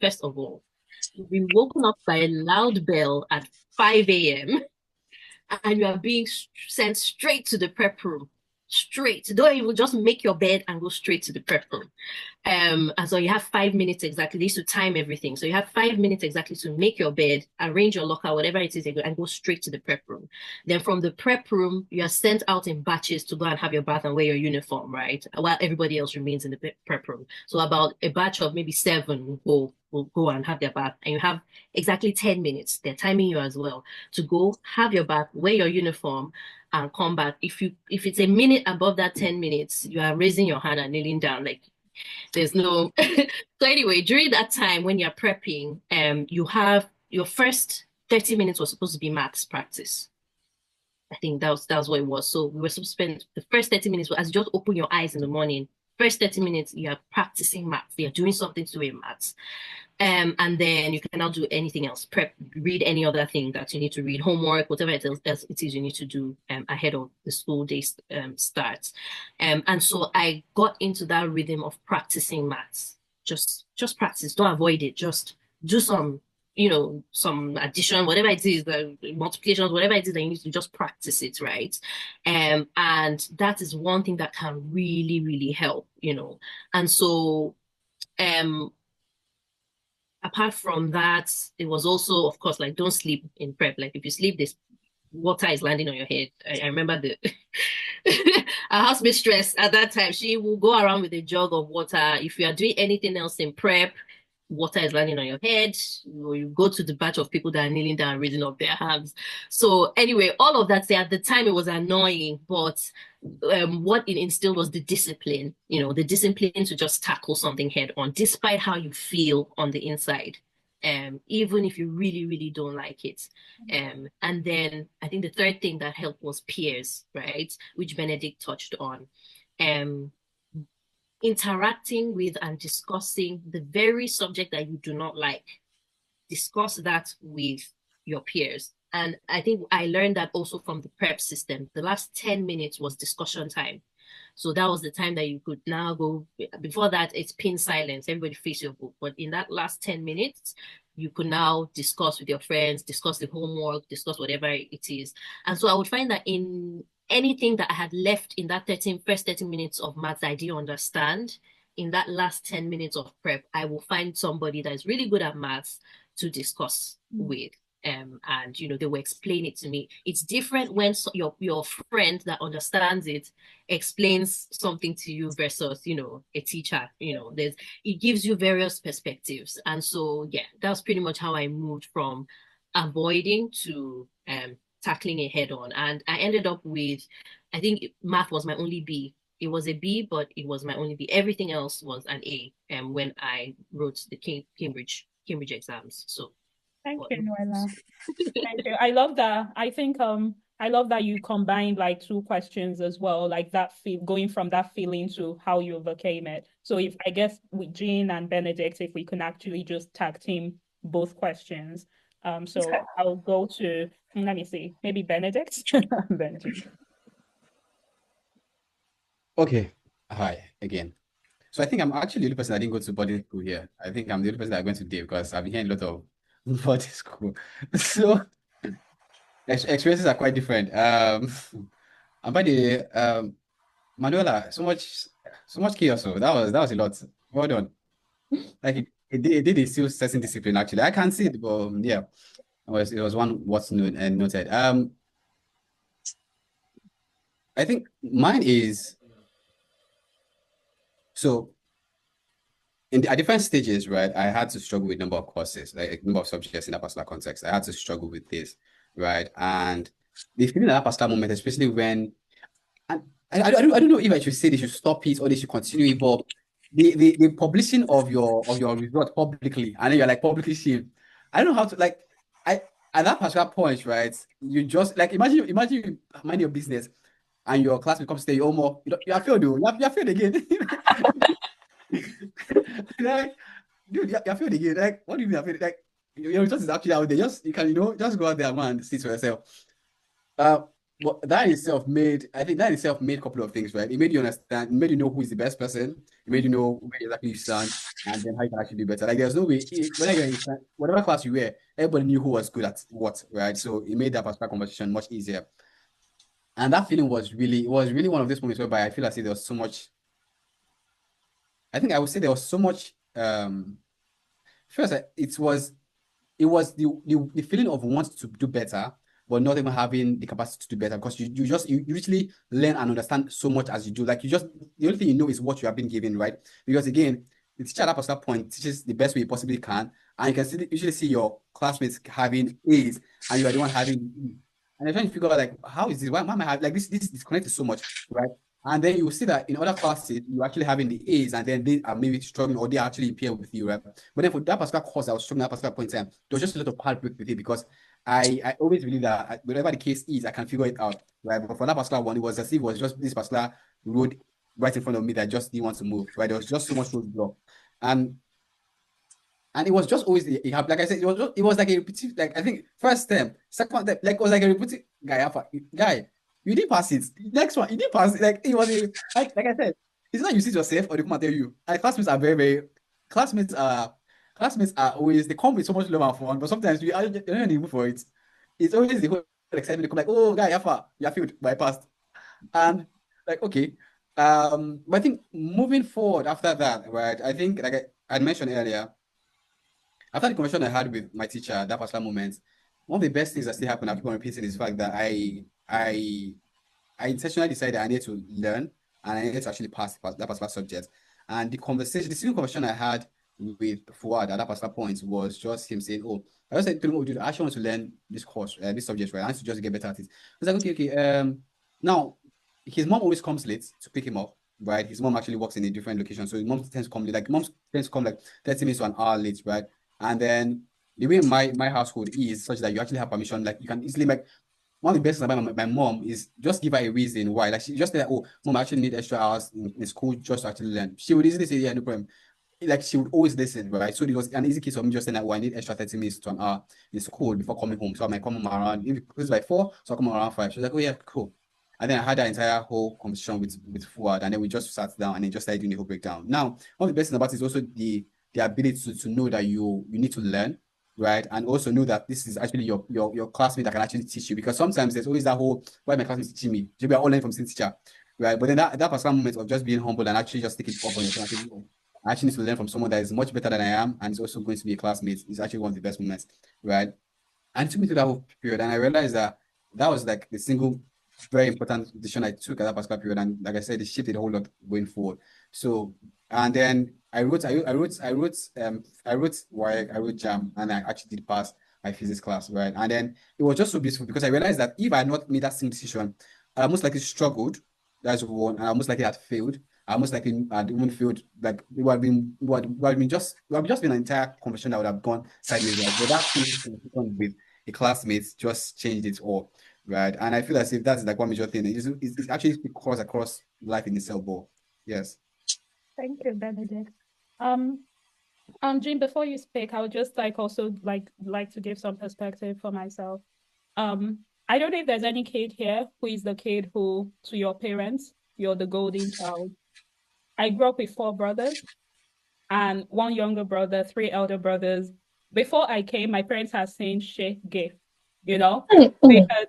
you've been woken up by a loud bell at 5 a.m. and you are being sent straight to the prep room. Straight. Don't even just make your bed and go straight to the prep room. And so you have 5 minutes exactly. They used to time everything. So you have 5 minutes exactly to make your bed, arrange your locker, whatever it is, and go straight to the prep room. Then from the prep room, you are sent out in batches to go and have your bath and wear your uniform, right? While everybody else remains in the prep room. So about a batch of maybe 7 will go and have their bath. And you have exactly 10 minutes. They're timing you as well to go have your bath, wear your uniform, and come back. If it's a minute above that 10 minutes, you are raising your hand and kneeling down. Like there's no so anyway, during that time when you're prepping, you have your first 30 minutes was supposed to be maths practice. I think that was what it was. So we were supposed to spend the first 30 minutes as you just open your eyes in the morning. First 30 minutes, you are practicing maths. You're doing something to do with maths. And then you cannot do anything else. Prep, read any other thing that you need to read, homework, whatever it is you need to do ahead of the school day starts. And so I got into that rhythm of practicing maths. Just practice. Don't avoid it. Just do some, some addition, whatever it is, the multiplications, whatever it is that you need to just practice it, right? And that is one thing that can really, really help, And so apart from that, it was also, of course, like don't sleep in prep. Like if you sleep, this water is landing on your head. I remember our house mistress at that time, she will go around with a jug of water. If you are doing anything else in prep, water is landing on your head. You go to the batch of people that are kneeling down, raising up their hands. So anyway, all of that, at the time it was annoying, but what it instilled was the discipline, the discipline to just tackle something head on, despite how you feel on the inside, even if you really, really don't like it. And then I think the third thing that helped was peers, right? Which Benedict touched on. Interacting with and discussing the very subject that you do not like. Discuss that with your peers. And I think I learned that also from the prep system. The last 10 minutes was discussion time. So that was the time that you could now go. Before that, it's pin silence. Everybody face your book. But in that last 10 minutes, you could now discuss with your friends, discuss the homework, discuss whatever it is. And so I would find that in anything that I had left in that first 30 minutes of maths that I didn't understand, in that last 10 minutes of prep, I will find somebody that is really good at maths to discuss with. And they will explain it to me. It's different when your friend that understands it explains something to you versus a teacher. It gives you various perspectives. And so yeah, that's pretty much how I moved from avoiding to tackling it head on. And I ended up with, I think math was my only B. It was a B, but it was my only B. Everything else was an A when I wrote the Cambridge exams. So Thank what? you, Noella. Thank you. I love that. I think I love that you combined like two questions as well, like that feel going from that feeling to how you overcame it. So if I guess with Jean and Benedict, if we can actually just tag team both questions. So I'll go to let me see, maybe Benedict. Benedict. Okay. Hi again. So I think I'm actually the only person that didn't go to boarding school here. I think I'm the only person that went to Dave because I've been hearing a lot of boarding school. So experiences are quite different. And by the way, Manuela, so much chaos. So that was a lot. Well done. Like it did instill certain discipline actually. I can't see it, but yeah, it was one what's noted. I think mine is so at different stages, right? I had to struggle with number of courses, like a number of subjects in that particular context. I had to struggle with this, right? And the feeling at that particular moment, especially when and I don't know if I should say they should stop it or they should continue it, but the publishing of your result publicly, and then you're like publicly shamed. I don't know how to like I at that particular point, right? You just like imagine you mind your business and your classmate comes to say, oh more, you have failed, you have failed again. Like, dude, you have failed again. Like, what do you mean you have failed? Like, your result is actually out there. Just you can, just go out there and see for yourself. Uh, but that itself made, I think that itself made a couple of things, right? It made you understand, it made you know who is the best person, it made you know where exactly you stand, and then how you can actually do better. Like, there's no way, whether you're in whatever class you were, everybody knew who was good at what, right? So it made that particular conversation much easier. And that feeling was really one of those moments whereby I feel as if there was so much, I think I would say there was so much, first, it was the feeling of wanting to do better, but not even having the capacity to do better because you usually learn and understand so much as you do. Like the only thing you know is what you have been given, right? Because again, the teacher at that particular point teaches the best way he possibly can, and you can usually see your classmates having A's and you are the one having E. And you're trying to figure out like how is this? Why am I having like this disconnected so much, right? And then you will see that in other classes, you're actually having the A's, and then they are maybe struggling or they actually pair with you, right? But then for that particular course, I was struggling at that particular point in time. There was just a lot of heartbreak with it because I always believe that whatever the case is, I can figure it out, right? But for that particular one, it was as if it was just this particular road right in front of me that I just didn't want to move, right? There was just so much roadblock. And and it was just always like I said, it was like a repetitive, like I think first term, second term, like it was like a repetitive guy, you didn't pass it. Next one, you didn't pass it. Like it was like I said, it's not you see yourself or they come and tell you. And classmates are very, very classmates are always they come with so much love and fun, but sometimes we are they're not in the mood for it. It's always the whole excitement. They come like, oh guy, you failed, but I passed. And like okay. But I think moving forward after that, right? I think like I mentioned earlier, after the conversation I had with my teacher at that particular moment, one of the best things that still happened, I keep on repeating, is the fact that I intentionally decided I need to learn and I need to actually pass that particular subject. And the single conversation I had with Fuad at that particular point was just him saying, oh, I just said to him, oh, dude, I actually want to learn this course, this subject, right? I need to just get better at it. I was like, okay. Now, his mom always comes late to pick him up, right? His mom actually works in a different location. So his mom tends to come late, like mom tends to come like 30 minutes to an hour late, right? And then the way my household is such that you actually have permission, like you can easily like one of the best things about my mom is just give her a reason why. Like she just say, oh, mom, I actually need extra hours in school just to actually learn. She would easily say, yeah, no problem. Like she would always listen, right? So it was an easy case of me just saying that, oh, I need extra 30 minutes to an hour in school before coming home. So I might come home around, if it's like 4, so I come around 5. She was like, oh yeah, cool. And then I had that entire whole conversation with Fuad, and then we just sat down and then just started doing the whole breakdown. Now, one of the best things about it is also the ability to know that you need to learn, right? And also know that this is actually your classmate that can actually teach you. Because sometimes there's always that whole, why my classmates teaching me? We are all learning from the same teacher, right? But then that particular moment of just being humble and actually just taking it up on yourself. I actually need to learn from someone that is much better than I am and is also going to be a classmate. It's actually one of the best moments, right? And it took me through that whole period, and I realized that that was like the single very important decision I took at that particular period. And like I said, it shifted a whole lot going forward. So, and then I wrote WAEC, I wrote JAM, and I actually did pass. my physics class, right? And then it was just so beautiful because I realized that if I had not made that same decision, I most likely struggled. That's one, and I most likely had failed. I most likely had even failed. Like it would have been just been an entire conversation that would have gone sideways. Right? But that feeling with a classmate just changed it all, right? And I feel as if that's like one major thing. It's actually because across life in itself. But yes. Thank you, Benedict. Um, Jim, before you speak, I would just also like to give some perspective for myself. I don't know if there's any kid here who is the kid who, to your parents, you're the golden child. I grew up with 4 brothers and 1 younger brother, 3 elder brothers. Before I came, my parents had seen shit gay, you know? They had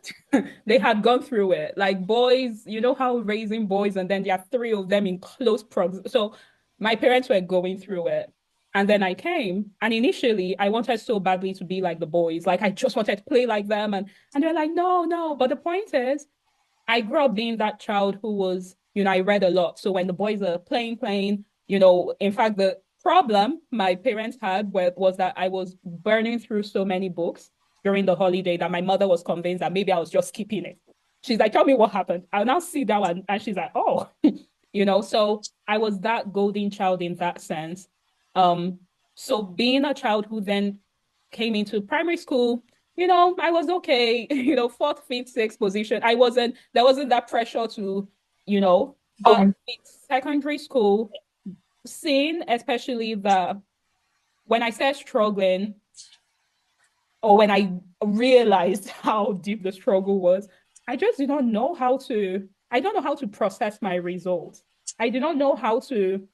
they had gone through it. Like boys, you know how raising boys and then there are 3 of them in close proximity. So my parents were going through it. And then I came, and initially I wanted so badly to be like the boys. Like I just wanted to play like them. And they're like, no, no. But the point is, I grew up being that child who was, I read a lot. So when the boys are playing, in fact, the problem my parents had was that I was burning through so many books during the holiday that my mother was convinced that maybe I was just skipping it. She's like, tell me what happened. I'll now sit down and she's like, oh, so I was that golden child in that sense. So being a child who then came into primary school, I was okay, fourth, fifth, sixth position. There wasn't that pressure to, but in secondary school, seeing especially when I started struggling, or when I realized how deep the struggle was, I just did not know I don't know how to process my results. I did not know how to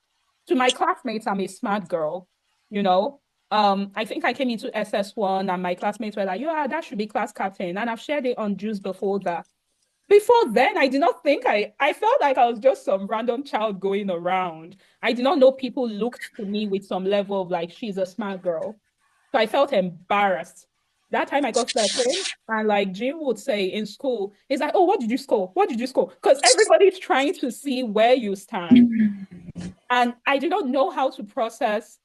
my classmates, I'm a smart girl, you know. I think I came into SS1 and my classmates were like, yeah, that should be class captain. And I've shared it on JuCE before that. Before then, I did not think I felt like I was just some random child going around. I did not know people looked to me with some level of like, she's a smart girl. So I felt embarrassed. That time I got 13, and like Jim would say in school, he's like, oh, what did you score? What did you score? Because everybody's trying to see where you stand. And I did not know how to process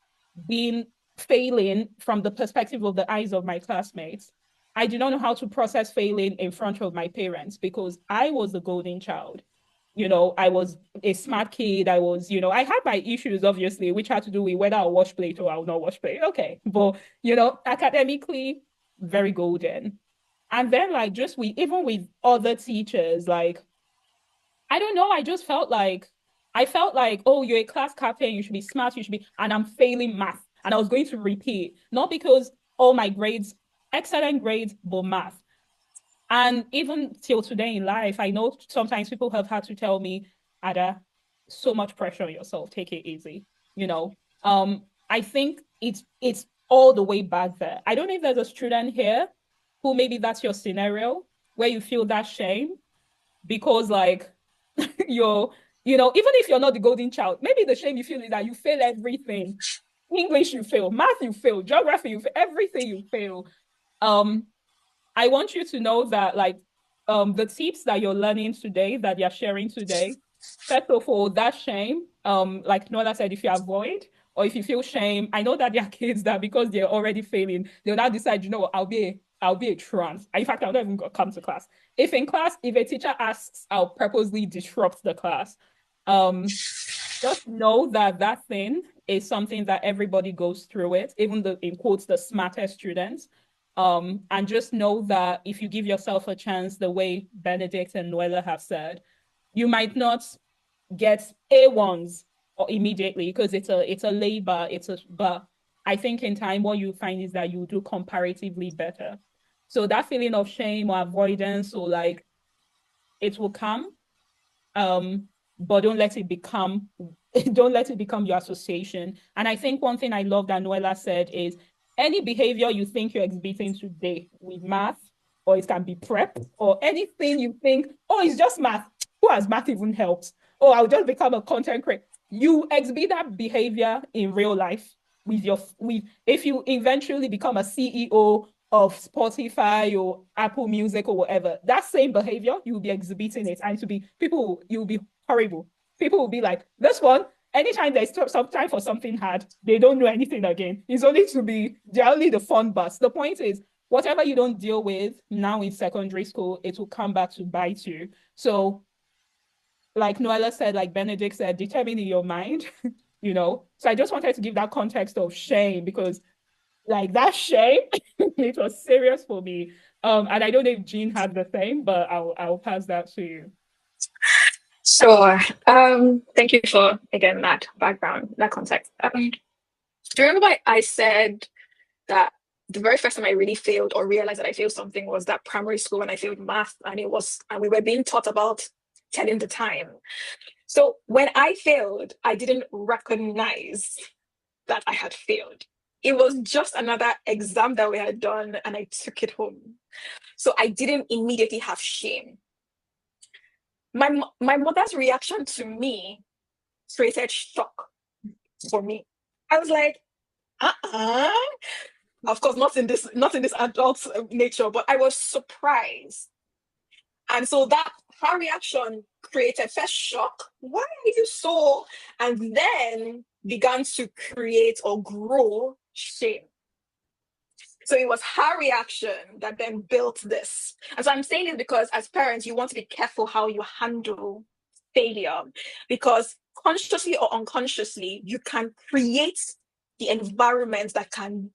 being failing from the perspective of the eyes of my classmates. I did not know how to process failing in front of my parents because I was the golden child. I was a smart kid. I had my issues, obviously, which had to do with whether I'll wash plate or I'll not wash plate. Okay. But, academically, very golden. And then even with other teachers, like, I don't know, I felt like, oh, you're a class captain, you should be smart, and I'm failing math. And I was going to repeat, not because all my grades, excellent grades, but math. And even till today in life, I know sometimes people have had to tell me, Ada, so much pressure on yourself, take it easy. I think it's all the way back there. I don't know if there's a student here who maybe that's your scenario where you feel that shame because like even if you're not the golden child, maybe the shame you feel is that you fail everything. English, you fail. Math, you fail. Geography, you fail. Everything you fail. I want you to know that the tips that you're learning today, that you're sharing today, first of all, that shame, like Nola said, if you avoid or if you feel shame, I know that there are kids that because they're already failing, they'll now decide, I'll be a trans. In fact, I'll not even come to class. If a teacher asks, I'll purposely disrupt the class. Just know that thing is something that everybody goes through it, even in quotes, the smartest students. And just know that if you give yourself a chance, the way Benedict and Noella have said, you might not get A1s or immediately because it's a labor, but I think in time what you find is that you do comparatively better. So that feeling of shame or avoidance or like it will come, but don't let it become your association. And I think one thing I love that Noella said is any behavior you think you're exhibiting today with math, or it can be prep, or anything you think, oh, it's just math. Who has math even helped? Oh, I'll just become a content creator. You exhibit that behavior in real life if you eventually become a CEO of Spotify or Apple Music or whatever, that same behavior, you'll be exhibiting it. And you'll be horrible. People will be like, this one, anytime there's some time for something hard, they don't know anything again. They're only the fun bus. The point is, whatever you don't deal with now in secondary school, it will come back to bite you. So like Noella said, like Benedict said, determine in your mind, you know. So I just wanted to give that context of shame, because like that shame, it was serious for me. And I don't know if Jean had the same, but I'll pass that to you. Sure. Thank you for, again, that background, that context. Do you remember I said that the very first time I really failed or realized that I failed something was that primary school when I failed math, and we were being taught about telling the time. So when I failed, I didn't recognize that I had failed. It was just another exam that we had done, and I took it home. So I didn't immediately have shame. My mother's reaction to me created shock for me. I was like, of course, not in this adult nature, but I was surprised. And so that her reaction created first shock. Why are you so? And then began to create or grow shame. So it was her reaction that then built this. And so I'm saying it because as parents, you want to be careful how you handle failure, because consciously or unconsciously, you can create the environment that can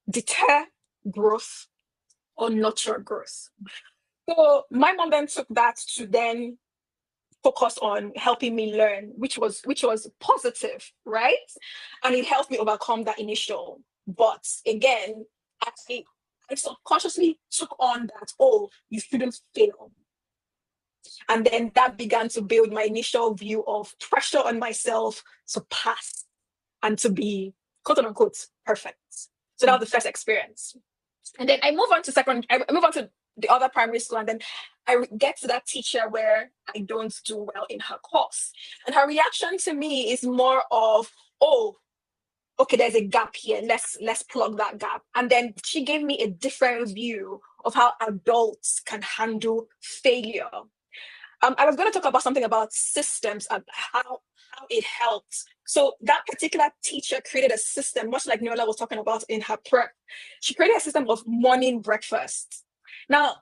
deter growth or nurture growth. So my mom then took that to then focus on helping me learn, which was positive, right? And it helped me overcome that initial. But again, I subconsciously took on that, oh, you shouldn't fail. And then that began to build my initial view of pressure on myself to pass and to be, quote unquote, perfect. So that was the first experience. And then I move on to the other primary school, and then I get to that teacher where I don't do well in her course. And her reaction to me is more of, oh, okay, there's a gap here. Let's plug that gap. And then she gave me a different view of how adults can handle failure. I was going to talk about something about systems and how it helped. So that particular teacher created a system, much like Noella was talking about in her prep. She created a system of morning breakfast. Now,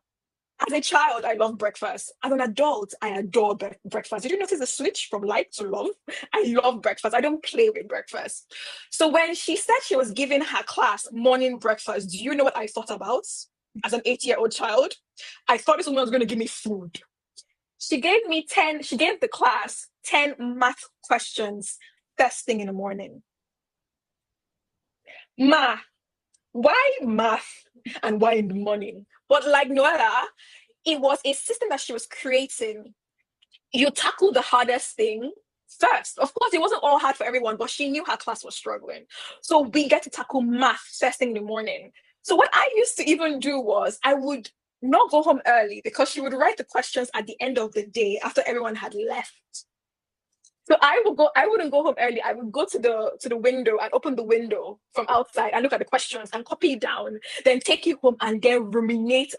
as a child, I love breakfast. As an adult, I adore breakfast. Did you notice the switch from like to love? I love breakfast. I don't play with breakfast. So when she said she was giving her class morning breakfast, do you know what I thought about? As an 8-year-old child, I thought this woman was going to give me food. She gave the class 10 math questions first thing in the morning. Why math and why in the morning? But like Noella, it was a system that she was creating. You tackle the hardest thing first. Of course, it wasn't all hard for everyone, but she knew her class was struggling. So we get to tackle math first thing in the morning. So what I used to even do was I would not go home early, because she would write the questions at the end of the day after everyone had left. So I wouldn't go home early. I would go to the window and open the window from outside and look at the questions and copy it down, then take it home and then ruminate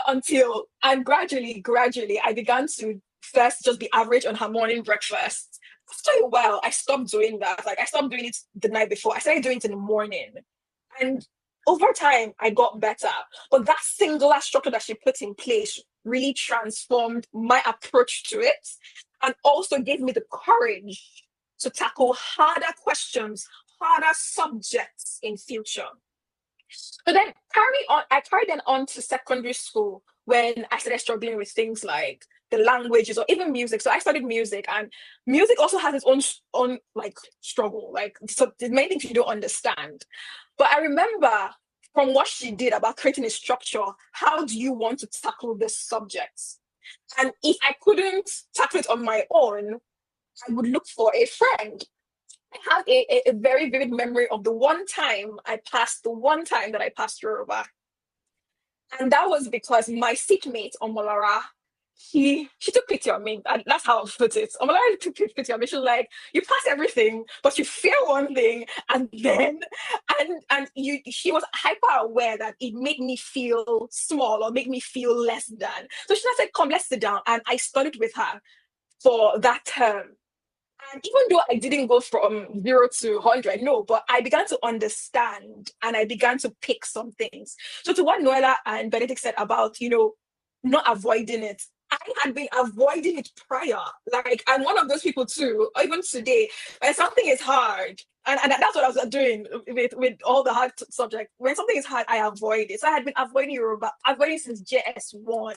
until gradually I began to first just be average on her morning breakfast. After a while, I stopped doing that. Like I stopped doing it the night before. I started doing it in the morning. And over time, I got better. But that singular structure that she put in place really transformed my approach to it, and also gave me the courage to tackle harder questions, harder subjects in future. So then I carried on to secondary school when I started struggling with things like the languages or even music. So I studied music, and music also has its own like struggle. Like, so there's many things you don't understand. But I remember from what she did about creating a structure, how do you want to tackle this subject? And if I couldn't tackle it on my own, I would look for a friend. I have a very vivid memory of the one time that I passed Yoruba. And that was because my seatmate, Omolara, she took pity on me. And that's how I put it. Omolara took pity on me. She was like, you pass everything, but you fear one thing. And then, she was hyper aware that it made me feel small or make me feel less than. So she said, come, let's sit down. And I studied with her for that term. And even though I didn't go from 0 to 100, no, but I began to understand and I began to pick some things. So to what Noella and Benedict said about, not avoiding it, I had been avoiding it prior. Like, I'm one of those people too, even today, when something is hard, and that's what I was doing with all the hard subjects. When something is hard, I avoid it. So I had been avoiding Yoruba, avoiding since JS1,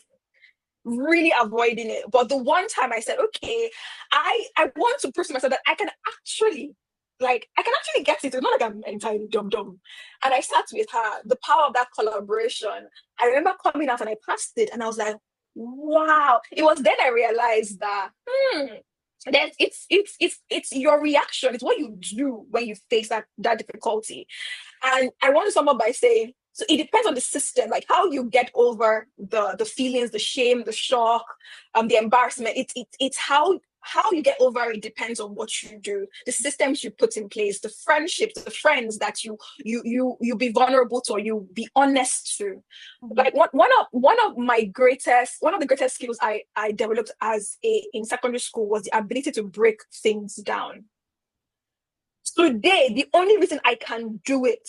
really avoiding it. But the one time I said, okay, I want to prove to myself that I can actually get it. It's not like I'm entirely dumb. And I sat with her, the power of that collaboration. I remember coming out and I passed it and I was like, wow. It was then I realized that then it's your reaction. It's what you do when you face that difficulty. And I want to sum up by saying, so it depends on the system, like how you get over the feelings, the shame, the shock, the embarrassment. It's how you get over it depends on what you do, the systems you put in place, the friendships, the friends that you be vulnerable to, or you be honest to. Like one of the greatest skills I developed in secondary school was the ability to break things down. Today, the only reason I can do it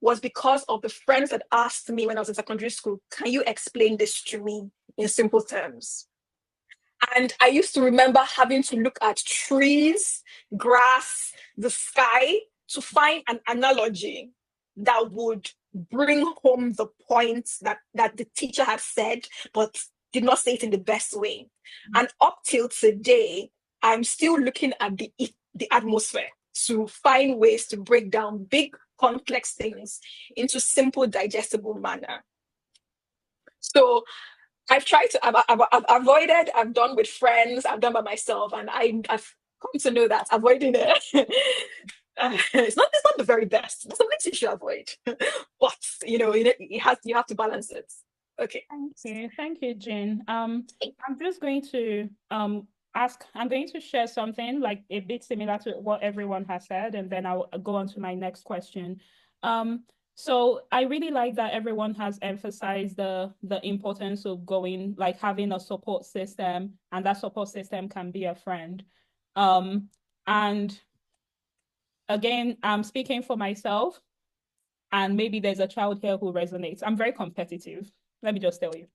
was because of the friends that asked me when I was in secondary school, can you explain this to me in simple terms? And I used to remember having to look at trees, grass, the sky to find an analogy that would bring home the points that the teacher had said, but did not say it in the best way. And up till today, I'm still looking at the atmosphere to find ways to break down big, complex things into simple, digestible manner. So I've tried to, I've avoided, I've done with friends, I've done by myself, and I've come to know that avoiding it, it's not the very best. There's some things you should avoid, but you have to balance it. Okay. Thank you, Jean. I'm just going to I'm going to share something like a bit similar to what everyone has said, and then I'll go on to my next question. So I really like that everyone has emphasized the importance of having a support system, and that support system can be a friend. And again, I'm speaking for myself, and maybe there's a child here who resonates. I'm very competitive. Let me just tell you.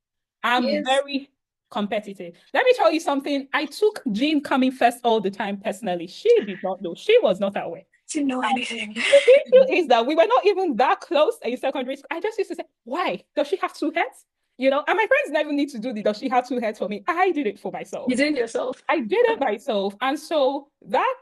I'm very competitive. Let me tell you something. I took Jean coming first all the time personally. She did not know. She was not aware. Didn't know anything. The issue is that we were not even that close in secondary school. I just used to say, why? Does she have two heads? And my friends never need to do the does she have two heads for me. I did it for myself. You did it yourself. I did it myself. And so that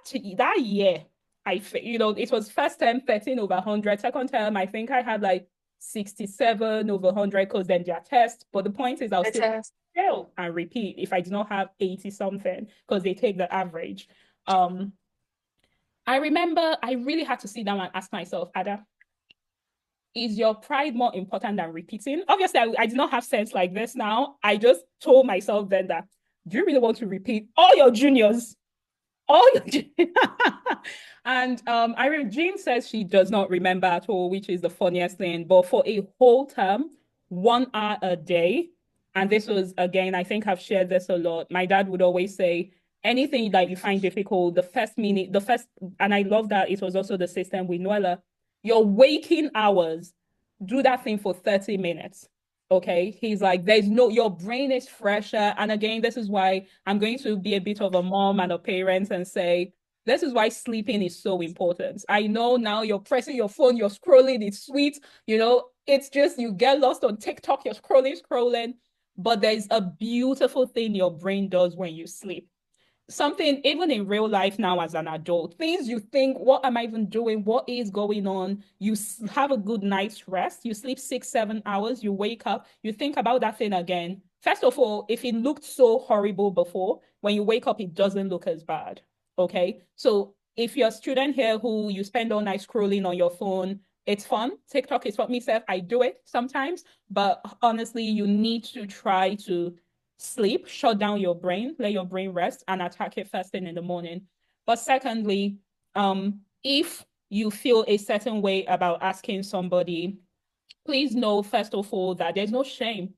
year, it was first term 13 over 100. Second term, I think I had like 67 over 100 because then their test. But the point is I'll still fail and repeat if I do not have 80 something because they take the average. I remember I really had to sit down and ask myself, Ada, is your pride more important than repeating? Obviously, I did not have sense like this now. I just told myself then that, do you really want to repeat all your juniors? And I remember Jean says she does not remember at all, which is the funniest thing. But for a whole term, 1 hour a day, and this was, again, I think I've shared this a lot. My dad would always say, anything that you find difficult, and I love that it was also the system with Noella, your waking hours, do that thing for 30 minutes. Okay, he's like, your brain is fresher. And again, this is why I'm going to be a bit of a mom and a parent and say, this is why sleeping is so important. I know now you're pressing your phone, you're scrolling, it's sweet. It's just, you get lost on TikTok, you're scrolling. But there's a beautiful thing your brain does when you sleep. Something even in real life now as an adult, things you think, what am I even doing? What is going on? You have a good night's rest. You sleep 6-7 hours. You wake up. You think about that thing again. First of all, if it looked so horrible before, when you wake up, it doesn't look as bad. Okay. So if you're a student here who you spend all night scrolling on your phone, it's fun. TikTok is for me, Seth. I do it sometimes, but honestly, you need to try to sleep, shut down your brain, let your brain rest, and attack it first thing in the morning. But secondly, if you feel a certain way about asking somebody, please know, first of all, that there's no shame.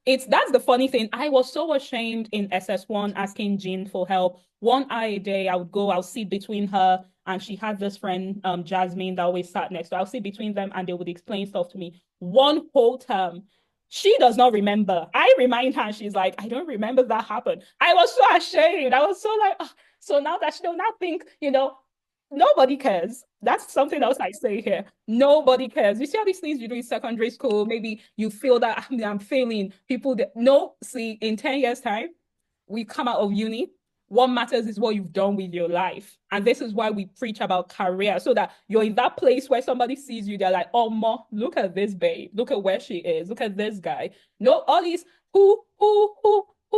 that's the funny thing. I was so ashamed in SS1 asking Jean for help. 1 hour a day, I would go, I'll sit between her and she had this friend, Jasmine, that always sat next to her. I'll sit between them and they would explain stuff to me. One whole term, she does not remember. I remind her and she's like, I don't remember that happened. I was so ashamed. I was so like, oh. So now that she'll now think, nobody cares. That's something else I say here. Nobody cares. You see all these things you do in secondary school, maybe you feel that I'm failing. People that no, see, in 10 years' time, we come out of uni. What matters is what you've done with your life. And this is why we preach about career, so that you're in that place where somebody sees you, they're like, oh, Ma, look at this babe, look at where she is, look at this guy. No, all these who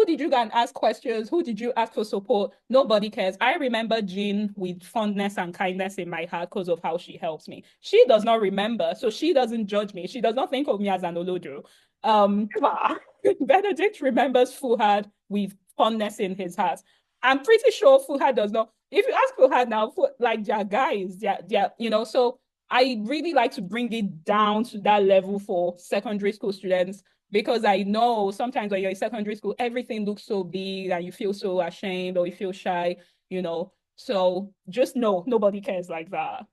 did you go and ask questions? Who did you ask for support? Nobody cares. I remember Jean with fondness and kindness in my heart because of how she helps me. She does not remember, so she doesn't judge me. She does not think of me as an olodo. Benedict remembers Fuhad with fondness in his heart. I'm pretty sure Fuhad does not. If you ask Fuhad now, like they're guys, so I really like to bring it down to that level for secondary school students, because I know sometimes when you're in secondary school, everything looks so big and you feel so ashamed or you feel shy, So just know nobody cares like that.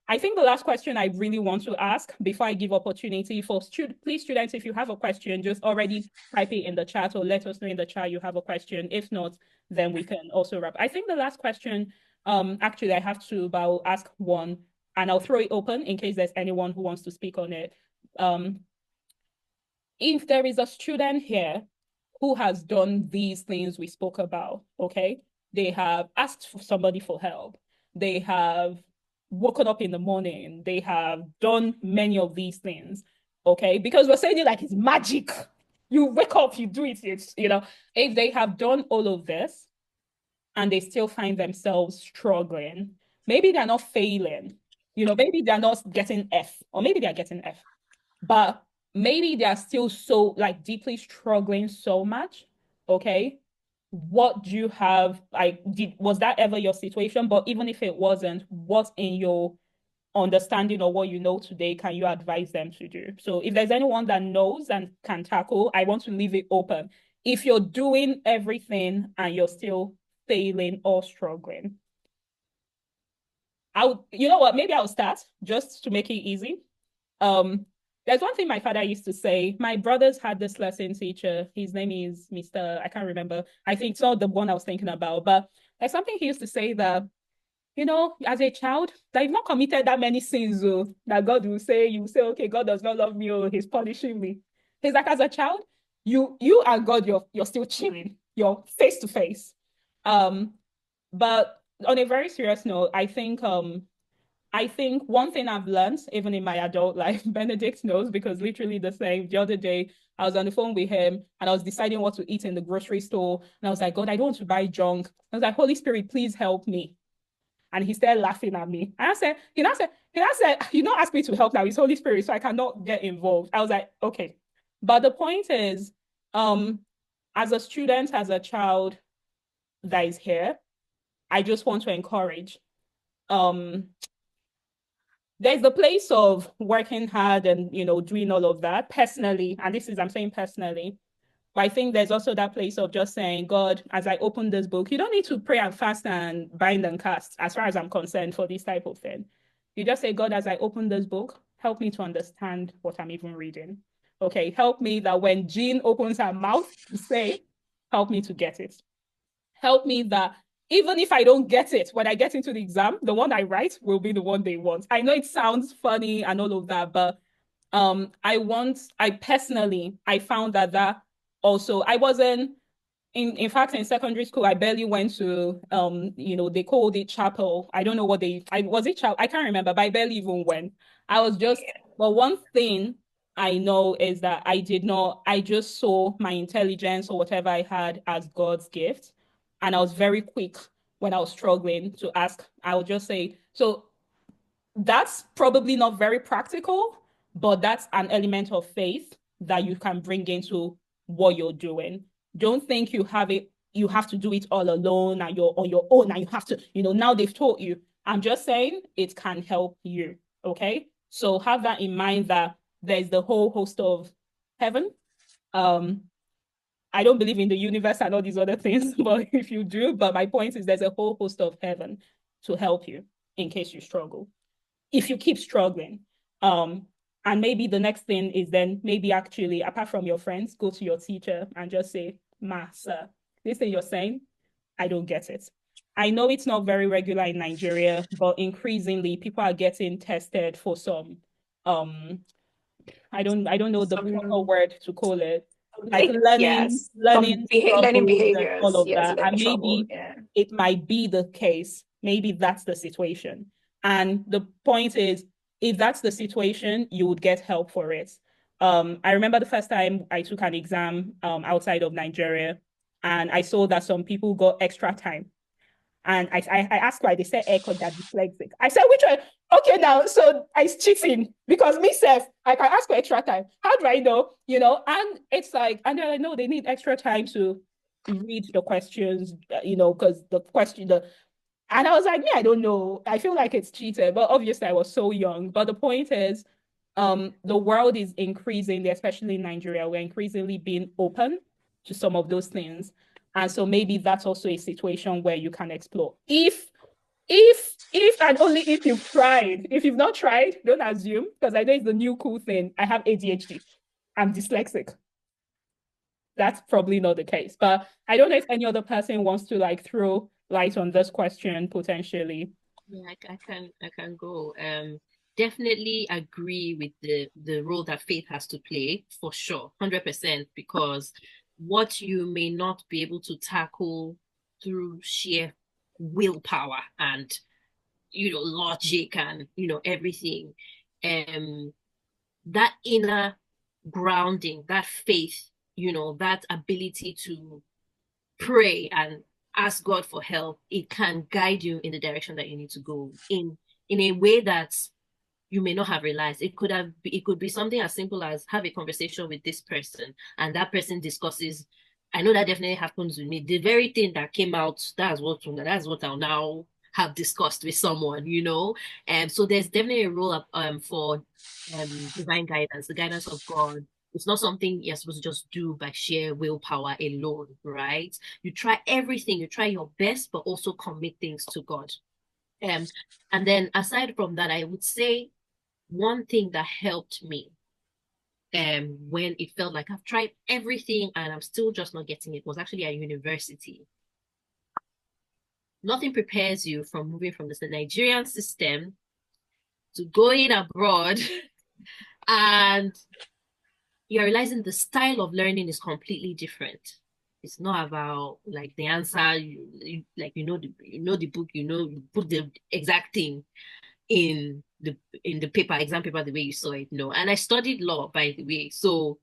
I think the last question I really want to ask before I give opportunity for please, students, if you have a question, just already type it in the chat or let us know in the chat you have a question. If not, then we can also wrap. I think the last question, actually I have two, but I'll ask one and I'll throw it open in case there's anyone who wants to speak on it. If there is a student here who has done these things we spoke about, okay? They have asked for somebody for help. They have woken up in the morning. They have done many of these things, okay? Because we're saying it like it's magic. You wake up, you do it, if they have done all of this and they still find themselves struggling, maybe they're not failing, maybe they're not getting F, or maybe they're getting F, but maybe they're still so like deeply struggling so much. Okay. What do you have? Like, was that ever your situation? But even if it wasn't, what in your understanding or what you know today can you advise them to do? So if there's anyone that knows and can tackle, I want to leave it open. If you're doing everything and you're still failing or struggling, you know what? Maybe I'll start just to make it easy. There's one thing my father used to say. My brothers had this lesson teacher. His name is Mr. I can't remember. I think it's not the one I was thinking about, but there's something he used to say that, as a child, that you've not committed that many sins, that God will say, you say, okay, God does not love me, or he's punishing me. He's like, as a child, you and God, you're still chilling. You're face to face. But on a very serious note, I think one thing I've learned, even in my adult life, Benedict knows, because literally the other day, I was on the phone with him and I was deciding what to eat in the grocery store. And I was like, God, I don't want to buy junk. I was like, Holy Spirit, please help me. And he started laughing at me. And he now said, you don't ask me to help now. It's Holy Spirit, so I cannot get involved. I was like, okay. But the point is, as a student, as a child that is here, I just want to encourage, there's the place of working hard and, doing all of that personally. And I'm saying personally, but I think there's also that place of just saying, God, as I open this book, you don't need to pray and fast and bind and cast, as far as I'm concerned, for this type of thing. You just say, God, as I open this book, help me to understand what I'm even reading. Okay, help me that when Jean opens her mouth to say, help me to get it. Help me that even if I don't get it, when I get into the exam, the one I write will be the one they want. I know it sounds funny and all of that, but I personally found that also, I wasn't, in fact, in secondary school, I barely went to, they called it chapel. I don't know what was it chapel? I can't remember, but I barely even went. But one thing I know is that I just saw my intelligence or whatever I had as God's gift. And I was very quick when I was struggling to ask. I would just say, so that's probably not very practical, but that's an element of faith that you can bring into what you're doing. Don't think you have to do it all alone and you're on your own and you have to, now they've taught you. I'm just saying it can help you. Okay. So have that in mind, that there's the whole host of heaven I don't believe in the universe and all these other things, but if you do, but my point is there's a whole host of heaven to help you in case you struggle. If you keep struggling, and maybe the next thing is then maybe actually, apart from your friends, go to your teacher and just say, Ma, sir, this thing you're saying, I don't get it. I know it's not very regular in Nigeria, but increasingly people are getting tested for some I don't know the proper word to call it, like Yes, learning learning struggles and all behaviors. of Yes, that. And learning trouble. maybe Yeah. it might be the case. Maybe that's the situation. And the point is, if that's the situation, you would get help for it. I remember the first time I took an exam outside of Nigeria, and I saw that some people got extra time. And I asked why. They said because they're dyslexic. I said, which one? Okay, now, so I cheating because me self, I can ask for extra time. How do I know? And it's like, and they're like, no, they need extra time to read the questions, because and I was like, yeah, I don't know. I feel like it's cheated, but obviously I was so young. But the point is, the world is increasingly, especially in Nigeria, we're increasingly being open to some of those things. And so maybe that's also a situation where you can explore. If and only if you've tried. If you've not tried, don't assume, because I know it's the new cool thing. I have ADHD. I'm dyslexic. That's probably not the case. But I don't know if any other person wants to like throw light on this question potentially. Yeah, I can go. Definitely agree with the role that faith has to play for sure, 100%, because what you may not be able to tackle through sheer willpower and logic and everything, that inner grounding, that faith, that ability to pray and ask God for help, it can guide you in the direction that you need to go in a way that you may not have realized. It could be something as simple as have a conversation with this person and that person discusses. I know that definitely happens with me. The very thing that came out, that's what I'll now have discussed with someone. And so there's definitely a role for divine guidance, the guidance of God. It's not something you're supposed to just do by sheer willpower alone, right? You try everything, you try your best, but also commit things to God. Um, and then aside from that, I would say one thing that helped me when it felt like I've tried everything and I'm still just not getting it was actually at university. Nothing prepares you from moving from the Nigerian system to going abroad and you're realizing the style of learning is completely different. It's not about like the answer, like the book, you put the exact thing in the paper, exam paper, the way you saw it. No, and I studied law, by the way, so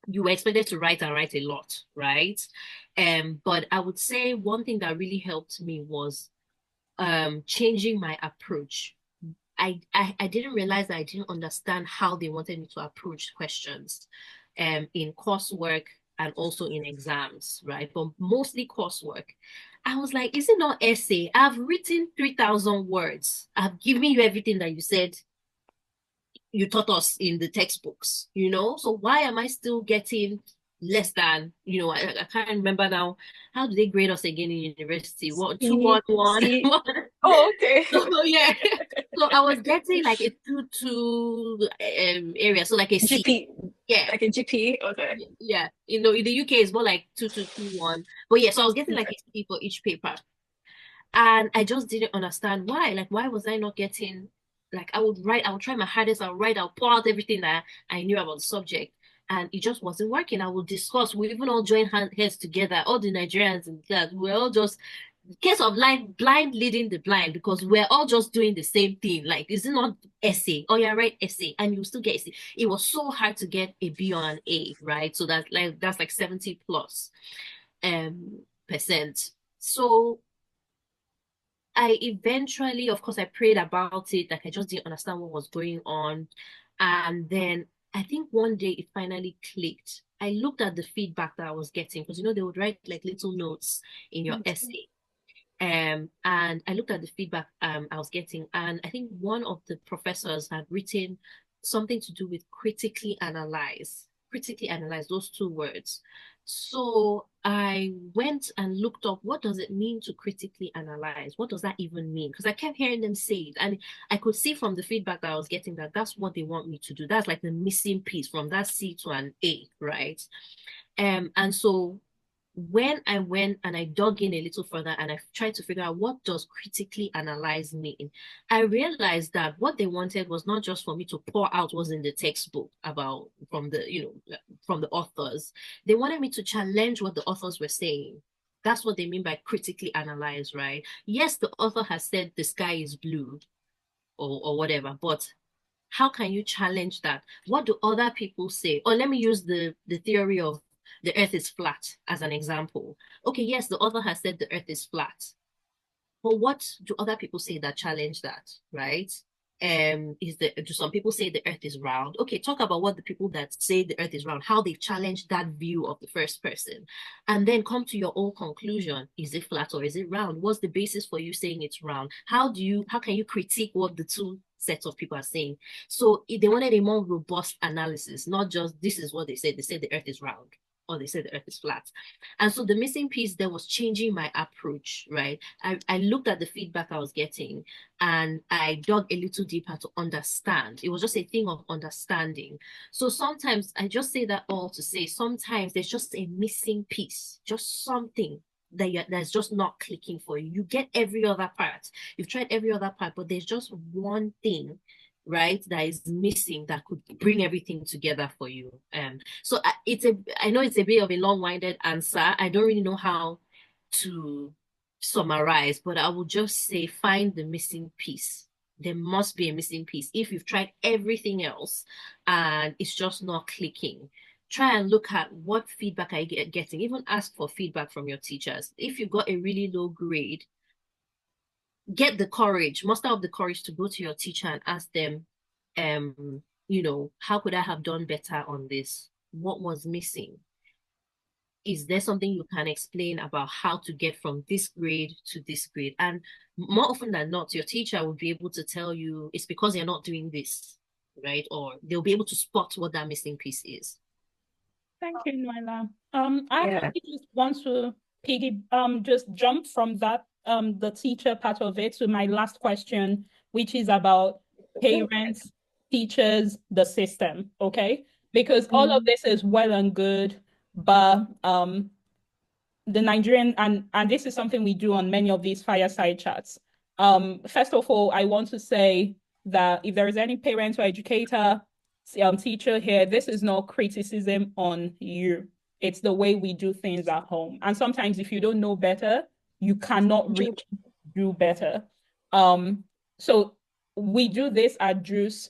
you were expected to write and write a lot, right? But I would say one thing that really helped me was changing my approach. I didn't realize that I didn't understand how they wanted me to approach questions in coursework and also in exams, right? But mostly coursework. I was like, is it not essay? I've written 3,000 words. I've given you everything that you said you taught us in the textbooks. So why am I still getting less than, I can't remember now. How do they grade us again in university? What, 211? Oh, okay. So yeah. So I was getting like a 2-2 area. So like a C. GP. Yeah. Like a GP. Okay. Yeah. In the UK it's more like 2-2-2-1. But yeah, so I was getting like a C for each paper. And I just didn't understand why. Like, why was I not getting, like, I would try my hardest, I'll pour out everything that I knew about the subject. And it just wasn't working. I would discuss, we even all join heads together, all the Nigerians and that, we're all just, case of blind leading the blind, because we're all just doing the same thing. Like, is it not essay? Oh, yeah, right, essay. And you still get essay. It was so hard to get a B or an A, right? So that's like 70 plus percent. So I eventually, of course, I prayed about it. Like I just didn't understand what was going on. And then I think one day it finally clicked. I looked at the feedback that I was getting because they would write like little notes in your essay. And I looked at the feedback I was getting, and I think one of the professors had written something to do with critically analyze. critically analyze those two words. So I went and looked up, what does it mean to critically analyze? What does that even mean? Because I kept hearing them say it, and I could see from the feedback that I was getting that that's what they want me to do. That's like the missing piece from that C to an A, right? And so when I went and I dug in a little further and I tried to figure out what does critically analyze mean, I realized that what they wanted was not just for me to pour out what's in the textbook about from the authors. They wanted me to challenge what the authors were saying. That's what they mean by critically analyze, right? Yes, the author has said the sky is blue or whatever, but how can you challenge that? What do other people say? Or let me use the theory of the earth is flat as an example. Okay, yes, the author has said the earth is flat, but what do other people say that challenge that, right? Do some people say the earth is round? Okay, talk about what the people that say the earth is round, how they challenge that view of the first person, and then come to your own conclusion. Is it flat or is it round? What's the basis for you saying it's round? How can you critique what the two sets of people are saying? So they wanted a more robust analysis, not just this is what they said. They said the earth is round, or they said the earth is flat. And so the missing piece there was changing my approach, right? I looked at the feedback I was getting and I dug a little deeper to understand. It was just a thing of understanding. So sometimes I just say that all to say, sometimes there's just a missing piece, just something that's just not clicking for you. You get every other part. You've tried every other part, but there's just one thing, right, that is missing that could bring everything together for you. So I know it's a bit of a long-winded answer. I don't really know how to summarize, but I will just say find the missing piece. There must be a missing piece. If you've tried everything else and it's just not clicking, try and look at what feedback are you getting. Even ask for feedback from your teachers. If you got a really low grade, get the courage, muster up the courage to go to your teacher and ask them, how could I have done better on this? What was missing? Is there something you can explain about how to get from this grade to this grade? And more often than not, your teacher will be able to tell you it's because you're not doing this, right? Or they'll be able to spot what that missing piece is. Thank you, Noella. I actually just want to just jump from that, the teacher part of it to my last question, which is about parents, teachers, the system, okay? Because all of this is well and good, but the Nigerian, and this is something we do on many of these fireside chats. First of all, I want to say that if there is any parent or educator, teacher here, this is not criticism on you. It's the way we do things at home. And sometimes if you don't know better, you cannot really do better. So we do this at JuCE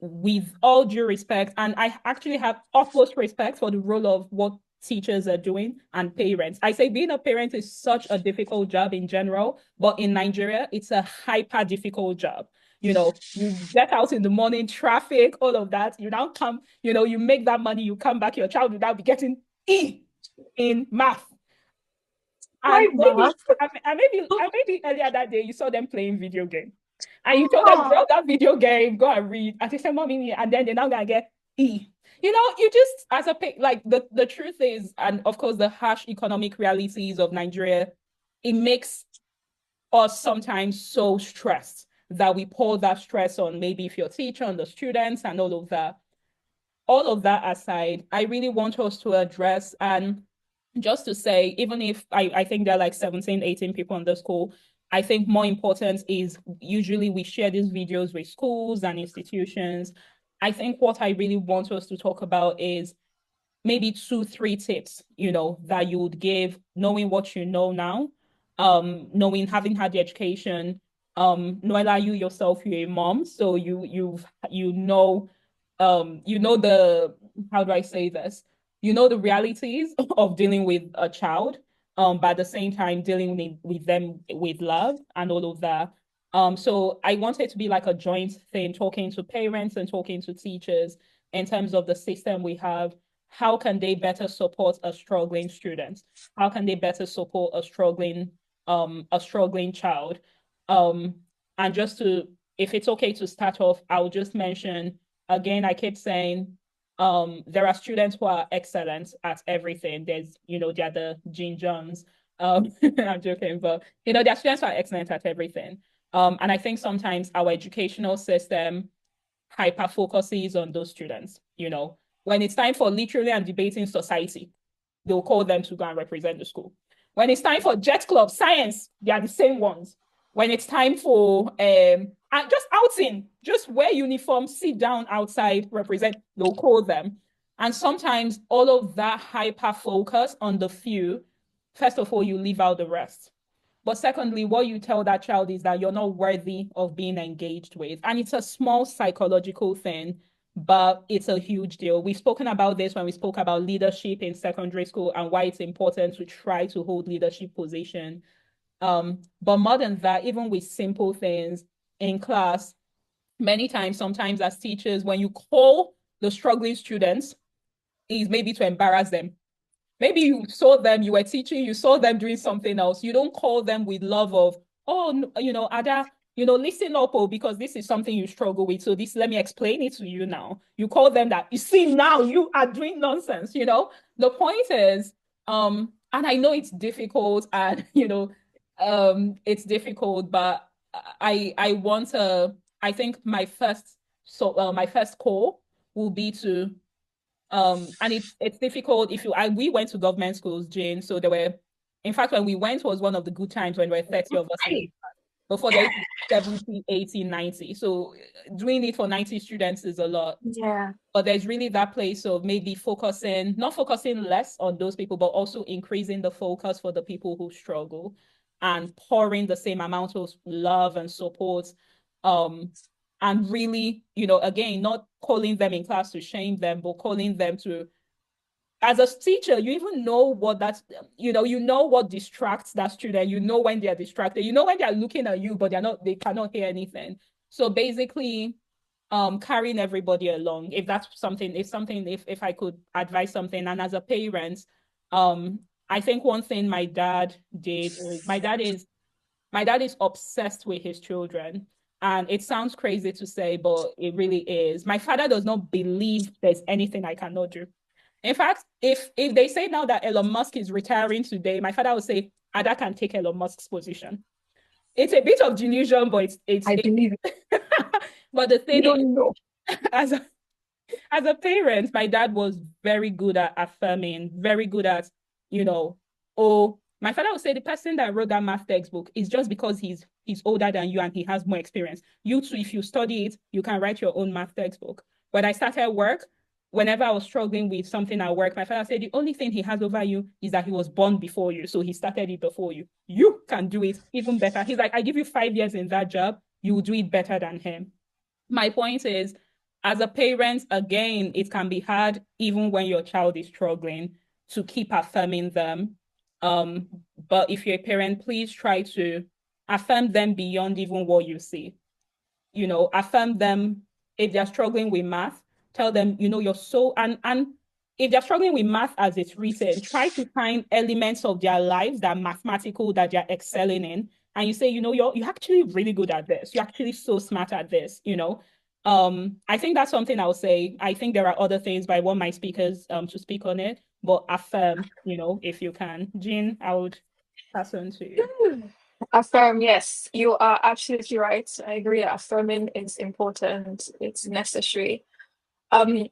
with all due respect. And I actually have utmost respect for the role of what teachers are doing and parents. I say being a parent is such a difficult job in general, but in Nigeria, it's a hyper difficult job. You get out in the morning, traffic, all of that. You now come, you make that money, you come back, your child will now be getting E in math. And maybe earlier that day, you saw them playing video game. And you told them, drop that video game, go and read. And they said, Mommy, and then they're now going to get E. You just, as a, like, the truth is, and of course, the harsh economic realities of Nigeria, it makes us sometimes so stressed that we pour that stress on maybe if you're a teacher, on the students and all of that. All of that aside, I really want us to address, and just to say, even if I think there are like 17, 18 people in the school, I think more important is usually we share these videos with schools and institutions. I think what I really want us to talk about is maybe 2-3 tips, that you would give, knowing what you know now, knowing, having had the education, Noella, you yourself, you're a mom, so you know the, how do I say this? You know the realities of dealing with a child, but at the same time dealing with them with love and all of that. So I want it to be like a joint thing, talking to parents and talking to teachers in terms of the system we have. How can they better support a struggling student? How can they better support a struggling child? And just to, if it's okay to start off, I'll just mention, again, I keep saying, There are students who are excellent at everything. There's, they're the Jean Johns. I'm joking, but there are students who are excellent at everything. And I think sometimes our educational system hyper focuses on those students. When it's time for literally and debating society, they'll call them to go and represent the school. When it's time for jet club, science, they are the same ones. When it's time for just outing, just wear uniform, sit down outside, represent, they'll call them. And sometimes all of that hyper focus on the few, first of all, you leave out the rest. But secondly, what you tell that child is that you're not worthy of being engaged with. And it's a small psychological thing, but it's a huge deal. We've spoken about this when we spoke about leadership in secondary school and why it's important to try to hold leadership position. But more than that, even with simple things in class, many times, sometimes as teachers, when you call the struggling students, is maybe to embarrass them. Maybe you saw them, you were teaching, you saw them doing something else. You don't call them with love of, oh, Ada, listen up, because this is something you struggle with. So let me explain it to you now. You call them that, you see, now you are doing nonsense, The point is, and I know it's difficult and, it's difficult, but I think my first call will be to, and it's difficult we went to government schools, Jane. So in fact, when we went was one of the good times when there were 30 of us. Before there was 70, 80, 90. So doing it for 90 students is a lot. Yeah. But there's really that place of maybe not focusing less on those people, but also increasing the focus for the people who struggle and pouring the same amount of love and support. And really, again, not calling them in class to shame them, but calling them to, as a teacher, you even know what what distracts that student. When they're distracted, when they're looking at you, but they cannot hear anything. So basically, carrying everybody along, if I could advise something, and as a parent, I think one thing my dad did is my dad is obsessed with his children. And it sounds crazy to say, but it really is. My father does not believe there's anything I cannot do. In fact, if they say now that Elon Musk is retiring today, my father would say, Ada can take Elon Musk's position. It's a bit of delusion, but I believe it. But the thing is, know. as a parent, my dad was very good at affirming, very good at, my father would say the person that wrote that math textbook is just because he's older than you and he has more experience. You too, if you study it, you can write your own math textbook. When I started work, whenever I was struggling with something at work, my father said, the only thing he has over you is that he was born before you. So he started it before you. You can do it even better. He's like, I give you 5 years in that job, you will do it better than him. My point is, as a parent, again, it can be hard, even when your child is struggling, to keep affirming them. But if you're a parent, please try to affirm them beyond even what you see. Affirm them. If they're struggling with math, tell them, you're so, and if they're struggling with math as it's written, try to find elements of their lives that are mathematical, that they're excelling in. And you say, you're actually really good at this. You're actually so smart at this, I think that's something I'll say. I think there are other things, but I want my speakers to speak on it, but affirm, if you can. Jean, I would pass on to you. Affirm, yes, you are absolutely right. I agree that affirming is important. It's necessary. The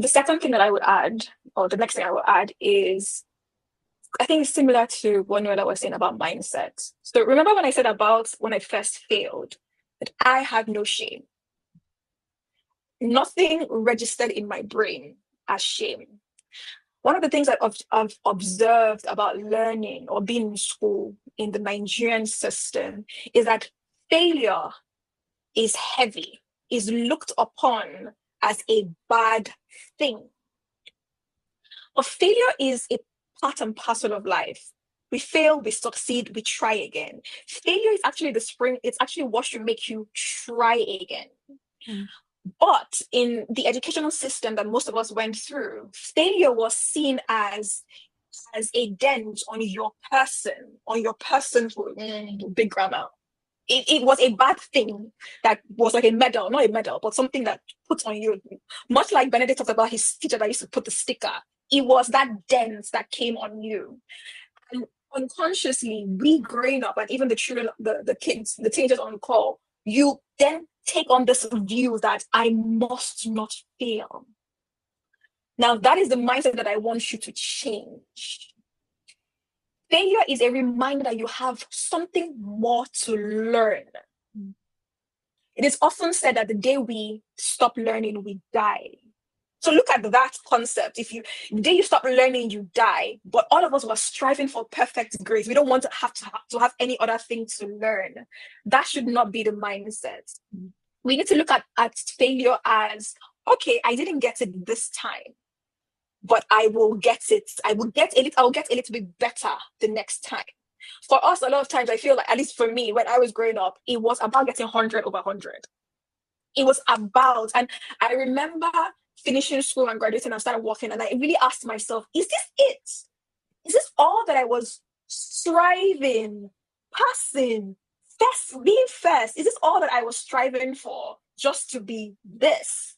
second thing that I would add, or the next thing I would add is, I think it's similar to what Noella was saying about mindset. So remember when I said about when I first failed, that I had no shame. Nothing registered in my brain as shame. One of the things that I've observed about learning or being in school in the Nigerian system is that failure is heavy, is looked upon as a bad thing. But failure is a part and parcel of life. We fail, we succeed, we try again. Failure is actually the spring, it's actually what should make you try again. Mm. But in the educational system that most of us went through, failure was seen as a dent on your person, on your personhood. Big grammar. it was a bad thing that was like a medal, not a medal, but something that put on you. Much like Benedict talked about his teacher that used to put the sticker, it was that dent that came on you. And unconsciously, we growing up, and even the children, the kids, the teenagers on call, you then take on this view that I must not fail. Now, that is the mindset that I want you to change. Failure is a reminder that you have something more to learn. It is often said that the day we stop learning, we die. So look at that concept. The day you stop learning, you die. But all of us were striving for perfect grades. We don't want to have any other thing to learn. That should not be the mindset. We need to look at failure as, okay, I didn't get it this time, but I will get it. I will get a little bit better the next time. For us, a lot of times, I feel like, at least for me, when I was growing up, it was about getting 100 over 100. It was about, and I remember finishing school and graduating and started working, and I really asked myself, is this it? Is this all that I was striving, passing, being first? Is this all that I was striving for, just to be this?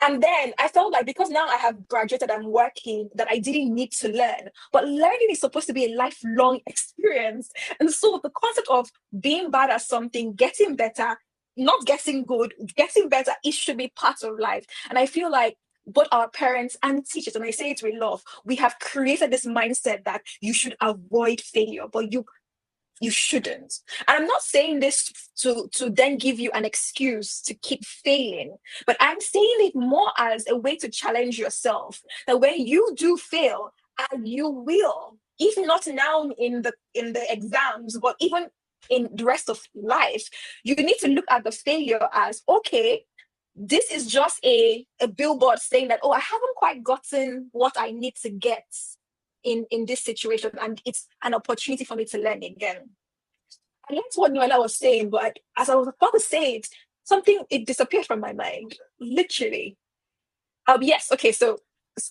And then I felt like, because now I have graduated and working, that I didn't need to learn. But learning is supposed to be a lifelong experience. And so the concept of being bad at something, getting better, not getting good, getting better, it should be part of life. And I feel like both our parents and teachers, and I say it with love, we have created this mindset that you should avoid failure, but you shouldn't. And I'm not saying this to then give you an excuse to keep failing, but I'm saying it more as a way to challenge yourself, that when you do fail, and you will, if not now in the exams, but even in the rest of life, you need to look at the failure as, okay, this is just a billboard saying that, oh, I haven't quite gotten what I need to get in this situation, and it's an opportunity for me to learn again. And that's what Noella was saying, but as I was about to say it, it disappeared from my mind, literally. Yes, okay, so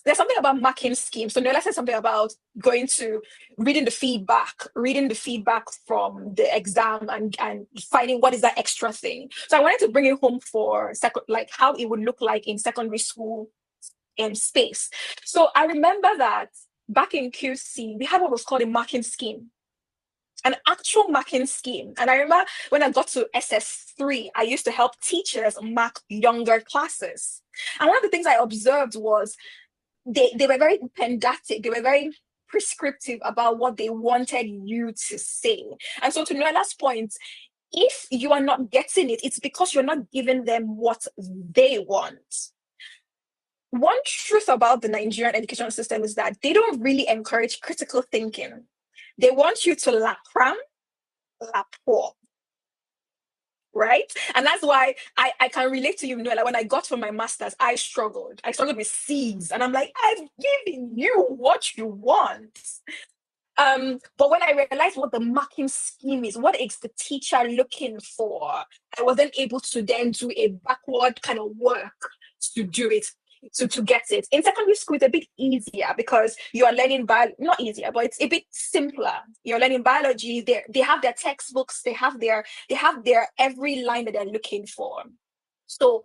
there's something about marking schemes. So Noella said something about reading the feedback from the exam and finding what is that extra thing. So I wanted to bring it home for like how it would look like in secondary school space. So I remember that back in QC, we had what was called a marking scheme, an actual marking scheme. And I remember when I got to SS3, I used to help teachers mark younger classes. And one of the things I observed was they were very pedantic. They were very prescriptive about what they wanted you to say. And so to Noella's point, if you are not getting it, it's because you're not giving them what they want. One truth about the Nigerian education system is that they don't really encourage critical thinking. They want you to la cram, la pour, right? And that's why I can relate to you, Noella. When I got for my master's, I struggled. I struggled with C's, and I'm like, I've given you what you want. But when I realized what the marking scheme is, what is the teacher looking for, I was then able to then do a backward kind of work to do it. To get it. In secondary school, it's a bit easier because you are learning not easier, but it's a bit simpler. You're learning biology. They have their textbooks. They have their every line that they're looking for. So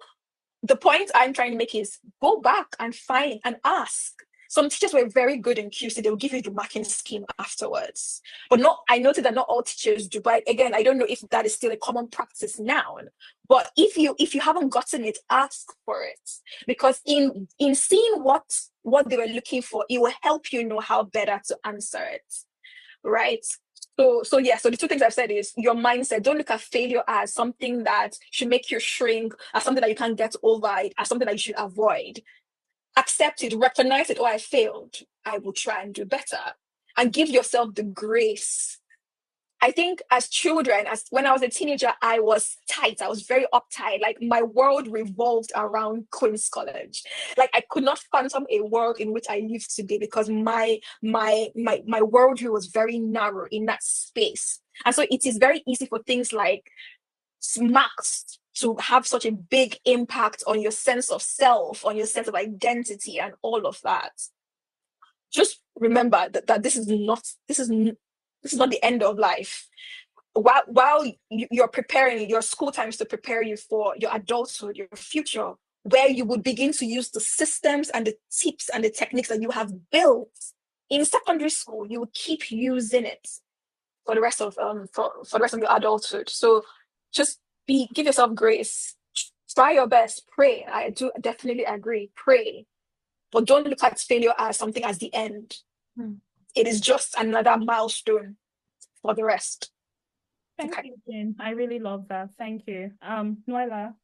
the point I'm trying to make is go back and find and ask. Some teachers were very good in QC. They'll give you the marking scheme afterwards. But I noted that not all teachers do. But again, I don't know if that is still a common practice now. But if you haven't gotten it, ask for it. Because in seeing what they were looking for, it will help you know how better to answer it. Right? So the two things I've said is your mindset. Don't look at failure as something that should make you shrink, as something that you can't get over, as something that you should avoid. Accept it, recognize it. Oh, I failed. I will try and do better. And give yourself the grace. I think as children, when I was a teenager, I was tight. I was very uptight. Like my world revolved around Queen's College. Like I could not fathom a world in which I live today because my worldview was very narrow in that space. And so it is very easy for things like marks to have such a big impact on your sense of self, on your sense of identity, and all of that. Just remember that this is not the end of life. while you're preparing your school times to prepare you for your adulthood, your future, where you would begin to use the systems and the tips and the techniques that you have built in secondary school, you would keep using it for the rest of for the rest of your adulthood. So just give yourself grace. Try your best. Pray. I do definitely agree. Pray. But don't look at failure as something as the end. It is just another milestone for the rest. Thank you, Jean. I really love that. Thank you. Nuala.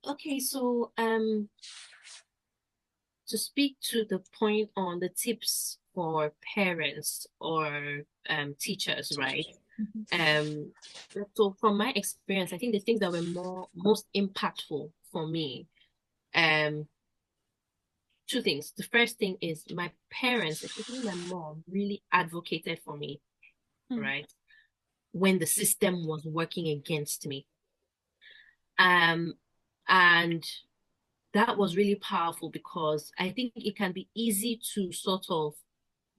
Okay, so to speak to the point on the tips for parents or teachers, right? So from my experience, I think the things that were most impactful for me, two things. The first thing is my parents, especially my mom, really advocated for me, right? When the system was working against me. And that was really powerful because I think it can be easy to sort of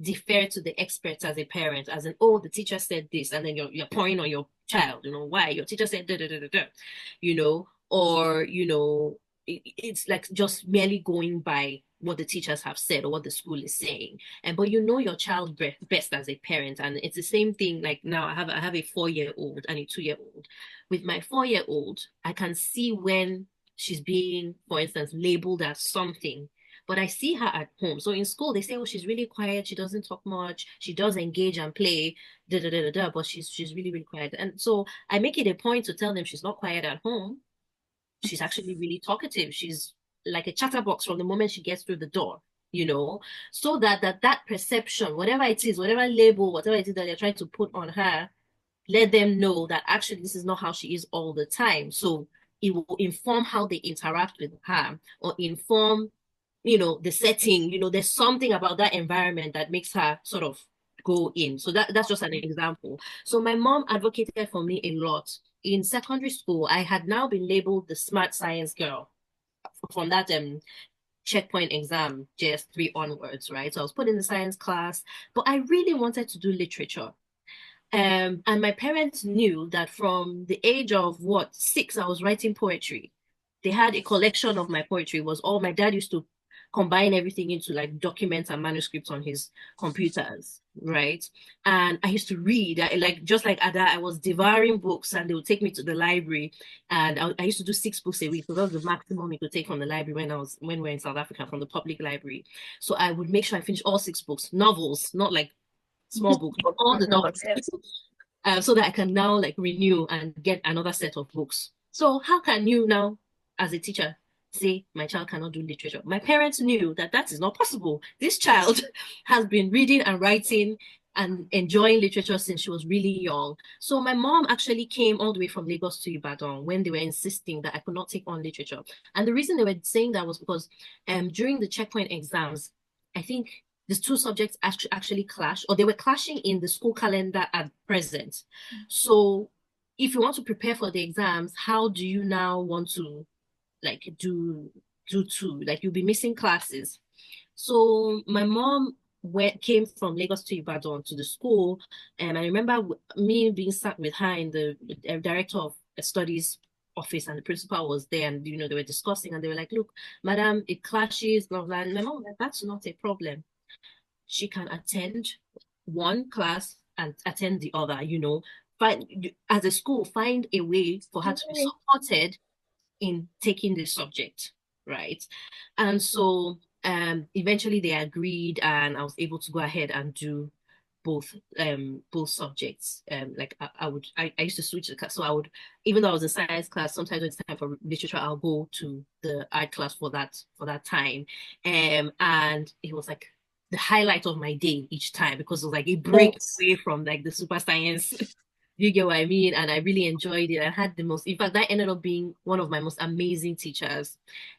defer to the experts as a parent, as in, oh, the teacher said this, and then you're pouring on your child, why? Your teacher said da da da da da, or it's like just merely going by what the teachers have said or what the school is saying. But your child best as a parent. And it's the same thing. Like now I have a 4-year-old and a 2-year-old. With my 4-year-old, I can see when she's being, for instance, labeled as something. But I see her at home. So in school, they say, oh, she's really quiet. She doesn't talk much. She does engage and play, da, da, da, da, da, but she's really, really quiet. And so I make it a point to tell them she's not quiet at home. She's actually really talkative. She's like a chatterbox from the moment she gets through the door, so that perception, whatever it is, whatever label, whatever it is that they're trying to put on her, let them know that actually this is not how she is all the time. So it will inform how they interact with her or inform, the setting, there's something about that environment that makes her sort of go in. So that's just an example. So my mom advocated for me a lot. In secondary school, I had now been labeled the smart science girl from that checkpoint exam, JS3 onwards, right? So I was put in the science class, but I really wanted to do literature. And my parents knew that from the age of 6, I was writing poetry. They had a collection of my poetry. It was all my dad used to combine everything into like documents and manuscripts on his computers, right? And I used to read, just like Ada, I was devouring books, and they would take me to the library, and I used to do 6 books a week. So that was the maximum we could take from the library when we were in South Africa, from the public library. So I would make sure I finish all 6 books, novels, not like small books, but all the novels, so that I can now like renew and get another set of books. So how can you now, as a teacher, say my child cannot do literature? My parents knew that is not possible. This child has been reading and writing and enjoying literature since she was really young. So my mom actually came all the way from Lagos to Ibadan when they were insisting that I could not take on literature. And the reason they were saying that was because during the checkpoint exams, I think these 2 subjects actually clashed, or they were clashing in the school calendar at present. So if you want to prepare for the exams, how do you now want to like do 2? Like you'll be missing classes. So my mom came from Lagos to Ibadan to the school, and I remember me being sat with her in the director of studies office, and the principal was there, and they were discussing, and they were like, look, madam, it clashes, blah blah. And my mom was like, that's not a problem. She can attend one class and attend the other, as a school, find a way for her to be supported in taking this subject, right? And so eventually they agreed, and I was able to go ahead and do both subjects. I used to switch the class. So I would, even though I was in science class, sometimes when it's time for literature, I'll go to the art class for that time. And it was like the highlight of my day each time, because it was like a break away from like the super science. You get what I mean? And I really enjoyed it. I had in fact, that ended up being one of my most amazing teachers,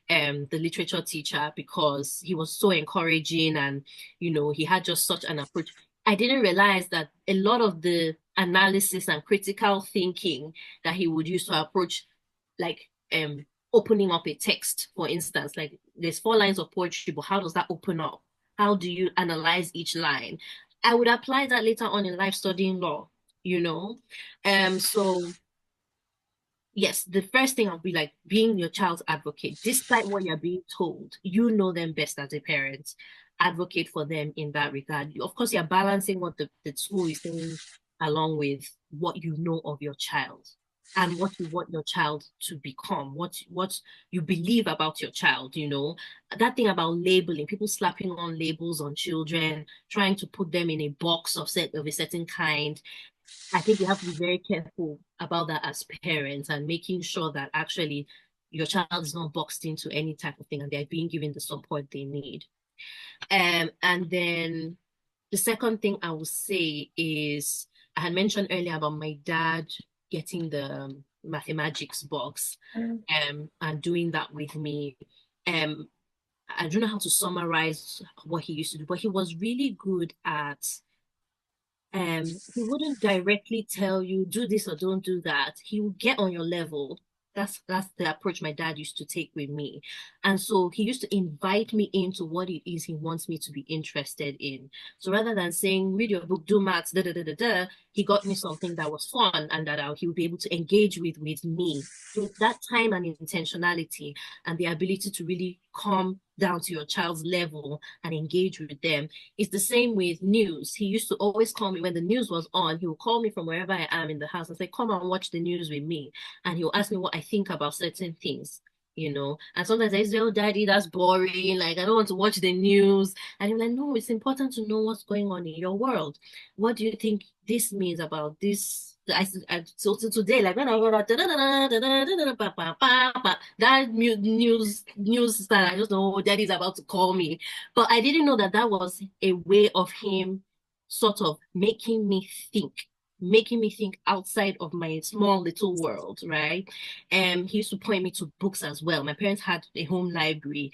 the literature teacher, because he was so encouraging, and, he had just such an approach. I didn't realize that a lot of the analysis and critical thinking that he would use to approach, like, opening up a text, for instance, like there's 4 lines of poetry, but how does that open up? How do you analyze each line? I would apply that later on in life studying law. you know? So yes, the first thing I'll be like being your child's advocate, despite what you're being told, you know them best as a parent. Advocate for them in that regard. Of course, you're balancing what the school is saying along with what you know of your child and what you want your child to become, what you believe about your child, you know. That thing about labeling, people slapping on labels on children, trying to put them in a box of a certain kind. I think you have to be very careful about that as parents and making sure that actually your child is not boxed into any type of thing and they're being given the support they need. And then the second thing I will say is I had mentioned earlier about my dad getting the mathematics box and doing that with me. I don't know how to summarize what he used to do, but he was really good at he wouldn't directly tell you do this or don't do that. He would get on your level. That's the approach my dad used to take with me. And so he used to invite me into what it is he wants me to be interested in. So rather than saying, read your book, do maths, da da da da da, he got me something that was fun and that he would be able to engage with me. So that time and intentionality and the ability to really come down to your child's level and engage with them. It's the same with news. He used to always call me when the news was on. He would call me from wherever I am in the house and say, come and watch the news with me. And he'll ask me what I think about certain things, you know. And sometimes I say, oh, daddy, that's boring. Like, I don't want to watch the news. And he's like, no, it's important to know what's going on in your world. What do you think this means about this? So today, like when I go that news that I just know daddy's about to call me, but I didn't know that was a way of him sort of making me think outside of my small little world, right? He used to point me to books as well. My parents had a home library.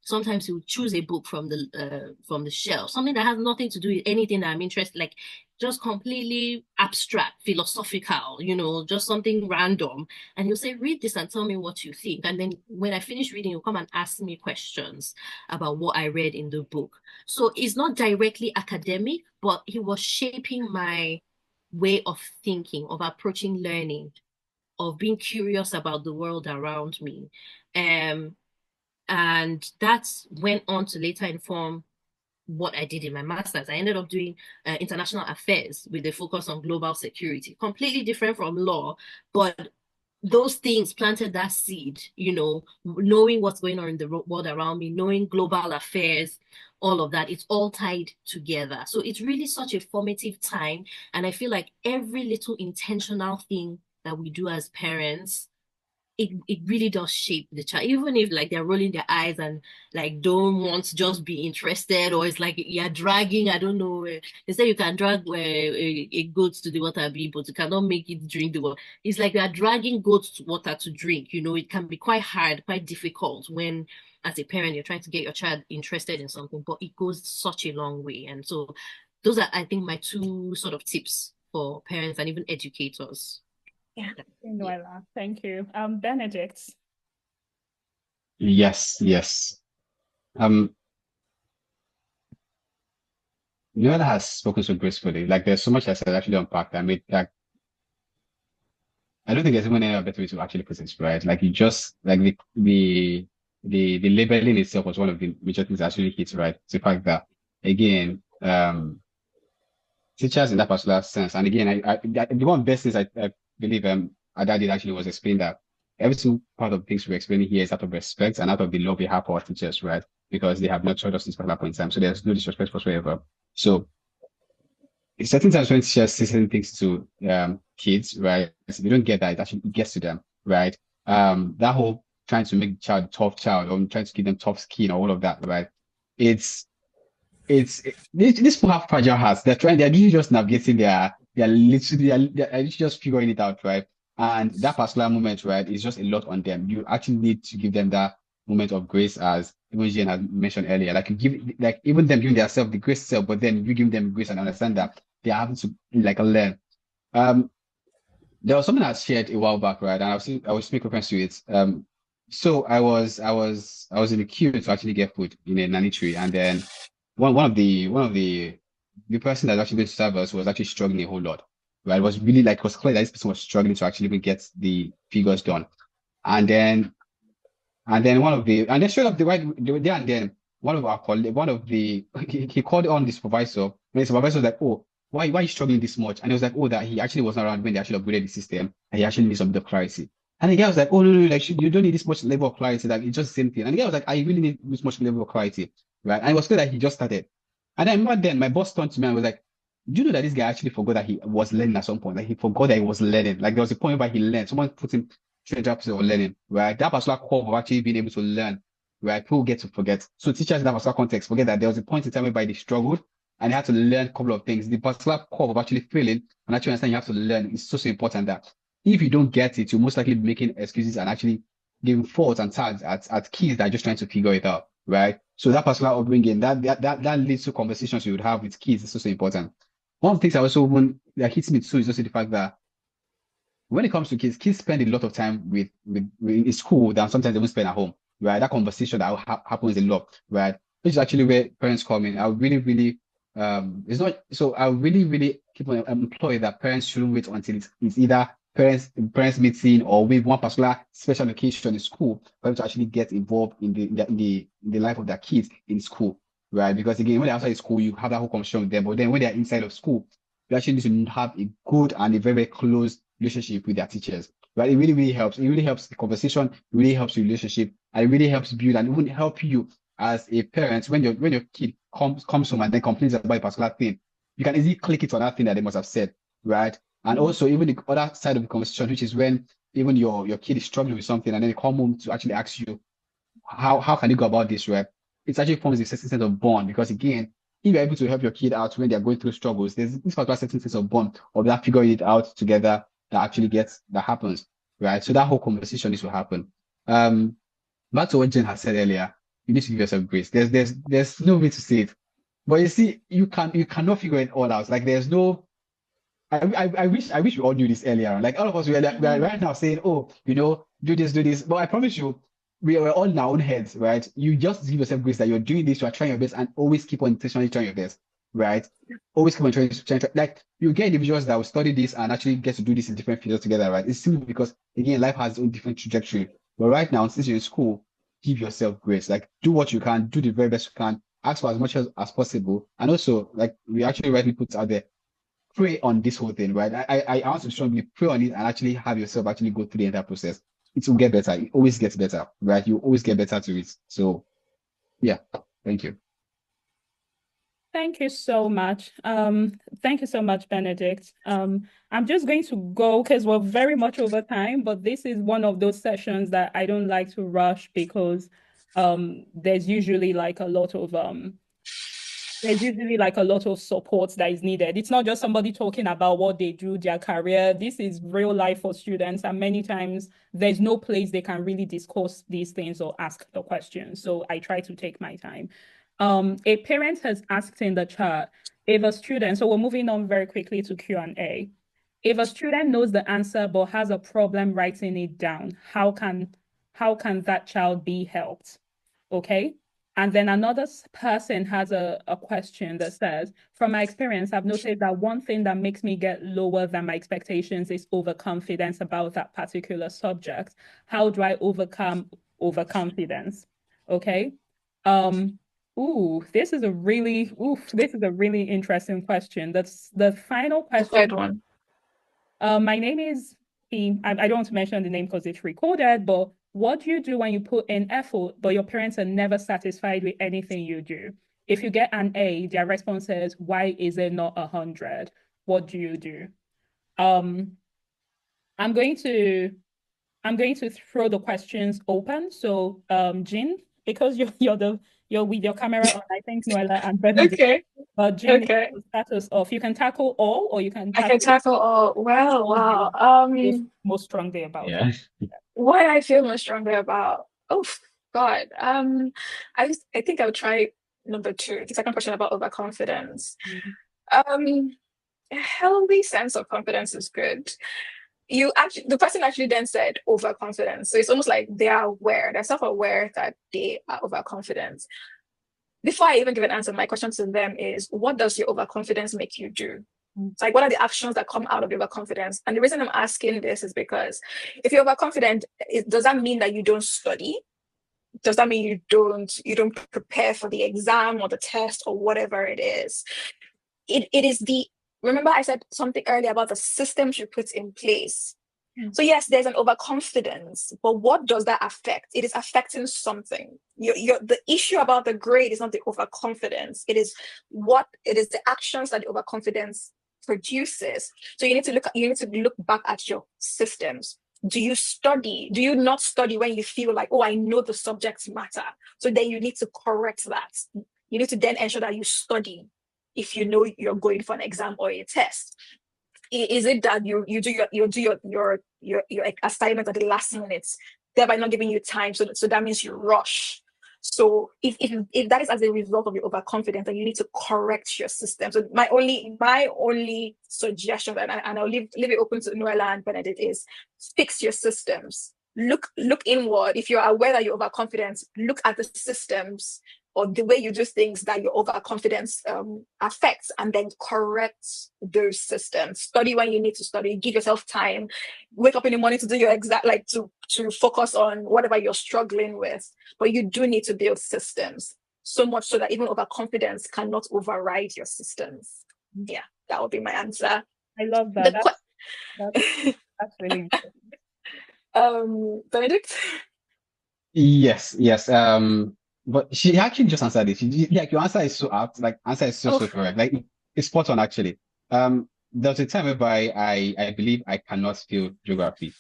Sometimes he would choose a book from the shelf, something that has nothing to do with anything that I'm interested, like just completely abstract, philosophical, you know, just something random. And he'll say, read this and tell me what you think. And then when I finish reading, he'll come and ask me questions about what I read in the book. So it's not directly academic, but he was shaping my way of thinking, of approaching learning, of being curious about the world around me. And that went on to later inform what I did in my master's. I ended up doing international affairs with a focus on global security, completely different from law, but those things planted that seed, you know, knowing what's going on in the world around me, knowing global affairs, all of that, it's all tied together. So it's really such a formative time. And I feel like every little intentional thing that we do as parents, it really does shape the child, even if like they're rolling their eyes and like don't want to just be interested, or it's like you're dragging, I don't know, they say you can drag a goat to the water be, but you cannot make it drink the water. It's like you're dragging goats to water to drink, you know. It can be quite hard, quite difficult when as a parent you're trying to get your child interested in something, but it goes such a long way. And so those are, I think, my two sort of tips for parents and even educators. Yeah. Noella, thank you. Benedict. Yes. Noella has spoken so gracefully. Like there's so much that's actually unpacked. I mean, like I don't think there's even any better way to actually put it, right? Like you just like the labeling itself was one of the major things that actually hits, right? It's the fact that again, teachers in that particular sense, and again, the one best things I believe Ada did actually was explain that every single part of things we're explaining here is out of respect and out of the love we have for our teachers, right? Because they have not taught us this particular point in time. So there's no disrespect whatsoever. So certain times when teachers say certain things to kids, right? If you don't get that, it actually gets to them, right? That whole trying to make the child a tough child or trying to give them tough skin or all of that, right? These people have fragile hearts. They're usually just navigating they're literally just figuring it out, right? And that particular moment, right, is just a lot on them. You actually need to give them that moment of grace, as even Jane had mentioned earlier. Like you give, like even them giving themselves the grace itself, but then you give them grace and understand that they are having to like learn. There was something I shared a while back, right? And I was making reference to it. So I was in the queue to actually get food in a nanny tree, and then one of the person that actually going to serve us was actually struggling a whole lot, right? It was really like, it was clear that this person was struggling to actually even get the figures done. And then, and then straight up there and then, one of our colleagues, he called on the supervisor, and the supervisor was like, oh, why are you struggling this much? And he was like, oh, that he actually wasn't around when they actually upgraded the system, and he actually needs some bit of clarity. And the guy was like, oh, no, like, you don't need this much level of clarity, like, it's just the same thing. And the guy was like, I really need this much level of clarity, right? And it was clear that he just started. And then my boss turned to me and was like, do you know that this guy actually forgot that he was learning at some point? Like, he forgot that he was learning. Like, there was a point where he learned. Someone put him 300% of learning, right? That particular core of actually being able to learn, right? People get to forget. So teachers in that particular context forget that there was a point in time whereby they struggled and they had to learn a couple of things. The particular core of actually failing and actually understand you have to learn is so important that if you don't get it, you're most likely making excuses and actually giving faults and tags at kids that are just trying to figure it out, right? So that particular upbringing, that leads to conversations you would have with kids is so important. One of the things that hits me too is also the fact that when it comes to kids spend a lot of time with in school than sometimes they will spend at home, right? That conversation that happens a lot, right? Which is actually where parents come in. I really, really, it's not so. I really, really keep on employ that parents shouldn't wait until it's either parents meeting or with one particular special occasion in school for them to actually get involved in the life of their kids in school, right? Because again, when they're outside school, you have that whole conversation with them, but then when they're inside of school, you actually need to have a good and a very, very close relationship with their teachers, right? It really, really helps. It really helps the conversation, it really helps the relationship, and it really helps build and even help you as a parent when your kid comes home and then complains about a particular thing. You can easily click it on that thing that they must have said, right? And also even the other side of the conversation, which is when even your kid is struggling with something and then they come home to actually ask you, how can you go about this, right? It actually forms a certain sense of bond because again, if you're able to help your kid out when they're going through struggles, there's this particular certain sense of bond of that figuring it out together that happens, right? So that whole conversation needs to happen. Back to what Jen has said earlier, you need to give yourself grace. There's no way to say it, but you see, you cannot figure it all out. Like there's no. I wish we all knew this earlier on. Like all of us, we are right now saying, oh, do this. But I promise you, we are all in our own heads, right? You just give yourself grace that you're doing this, you are trying your best, and always keep on intentionally trying your best, right? Always keep on trying. Like you get individuals that will study this and actually get to do this in different fields together, right? It's simply because again, life has its own different trajectory. But right now, since you're in school, give yourself grace. Like do what you can, do the very best you can, ask for as much as possible, and also like we actually rightly put out there, pray on this whole thing, right? I want to strongly pray on it and actually have yourself actually go through the entire process. It will get better. It always gets better, right? You always get better to it. So, yeah, thank you. Thank you so much. Thank you so much, Benedict. I'm just going to go because we're very much over time, but this is one of those sessions that I don't like to rush because there's usually like a lot of support that is needed. It's not just somebody talking about what they do, their career. This is real life for students, and many times there's no place they can really discuss these things or ask the questions. So I try to take my time. A parent has asked in the chat if a student, so we're moving on very quickly to Q&A. If a student knows the answer but has a problem writing it down, how can that child be helped? Okay. And then another person has a question that says, from my experience, I've noticed that one thing that makes me get lower than my expectations is overconfidence about that particular subject. How do I overcome overconfidence? Okay. This is a really interesting question. That's the final question. Third one. My name is I don't want to mention the name because it's recorded, but what do you do when you put in effort, but your parents are never satisfied with anything you do? If you get an A, their response is, why is it not 100? What do you do? I'm going to throw the questions open. So, Jean, because you're with your camera on, I think Noella and Benedict. Okay. Jean, Okay. start us off. You can tackle all, or you can I can tackle all. Well, wow. Most strongly about Yeah. What I feel most strongly about. Oh God. I think I would try number 2, the second question about overconfidence. A healthy sense of confidence is good. The person actually then said overconfidence. So it's almost like they're self-aware that they are overconfident. Before I even give an answer, my question to them is, what does your overconfidence make you do? It's like, what are the actions that come out of your overconfidence? And the reason I'm asking this is because if you're overconfident, does that mean that you don't study? Does that mean you don't prepare for the exam or the test or whatever it is? It is remember I said something earlier about the systems you put in place. So yes, there's an overconfidence, but what does that affect? It is affecting something. The issue about the grade is not the overconfidence. It is the actions that the overconfidence produces. So you need to look back at your systems. Do you study? Do you not study when you feel like, oh, I know the subjects matter? So then you need to correct that. You need to then ensure that you study if you know you're going for an exam or a test. Is it that you do your assignment at the last minute, thereby not giving you time? So that means you rush. So if that is as a result of your overconfidence, then you need to correct your system. So my only suggestion, and I'll leave it open to Noella and Benedict, is fix your systems. Look inward. If you're aware that you're overconfident, look at the systems or the way you do things that your overconfidence affects, and then correct those systems. Study when you need to study. Give yourself time. Wake up in the morning to do your to focus on whatever you're struggling with. But you do need to build systems, so much so that even overconfidence cannot override your systems. Yeah, that would be my answer. I love that. That's really important. Benedict? Yes. But she actually just answered it. Like, your answer is so apt. Like, answer is so correct. Like, it's spot on, actually. There's a time whereby I believe I cannot feel geography.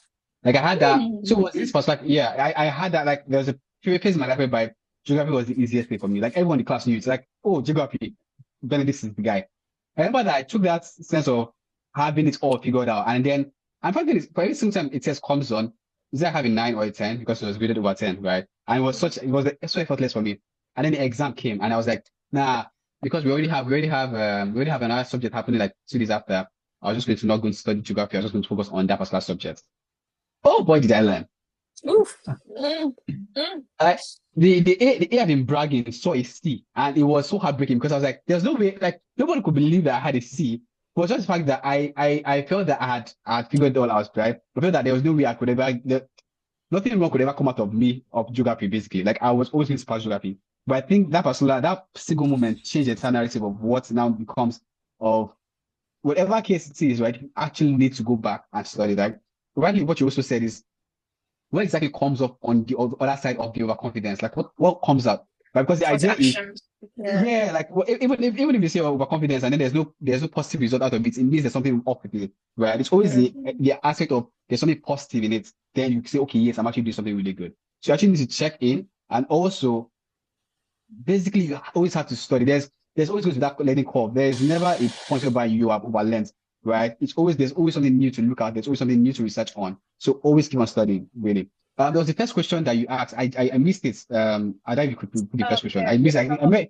Like, I had that. So was this was like, yeah, I had that. Like, there was a period in my life whereby geography was the easiest thing for me. Like, everyone in the class knew. It's like, oh, geography, Benedict is the guy. I remember that I took that sense of having it all figured out, and then I'm finding for every single time it test comes on, is I have a 9 or a 10 because it was graded over 10, right? And it was so effortless for me. And then the exam came, and I was like, nah, because we already have another subject happening like 2 days after. I was just going to not going to study geography. I was just going to focus on that particular subject. Oh boy, did I learn! Oof. The A had been bragging, saw a C, and it was so heartbreaking because I was like, there's no way, like nobody could believe that I had a C. It was just the fact that I felt that I had figured it all out, right? I felt that there was no way I could ever, nothing wrong could ever come out of me of geography, basically. Like, I was always going to pass geography. But I think that single moment changed the entire narrative of what now becomes of whatever case it is, right? You actually need to go back and study. Like, rightly, what you also said is, what exactly comes up on the other side of the overconfidence? Like, what comes out? Right? Because the idea is, yeah, like, even if you say overconfidence and then there's no positive result out of it, it means there's something off with it, right? It's always the aspect of there's something positive in it. Then you say, okay, yes, I'm actually doing something really good. So you actually need to check in, and also, basically, you always have to study. There's always going to be that learning curve. There's never a point whereby you have overlearned, right? There's always something new to look at. There's always something new to research on. So always keep on studying, really. There was the first question that you asked. I missed it. I don't know if you could put the first question. I missed it.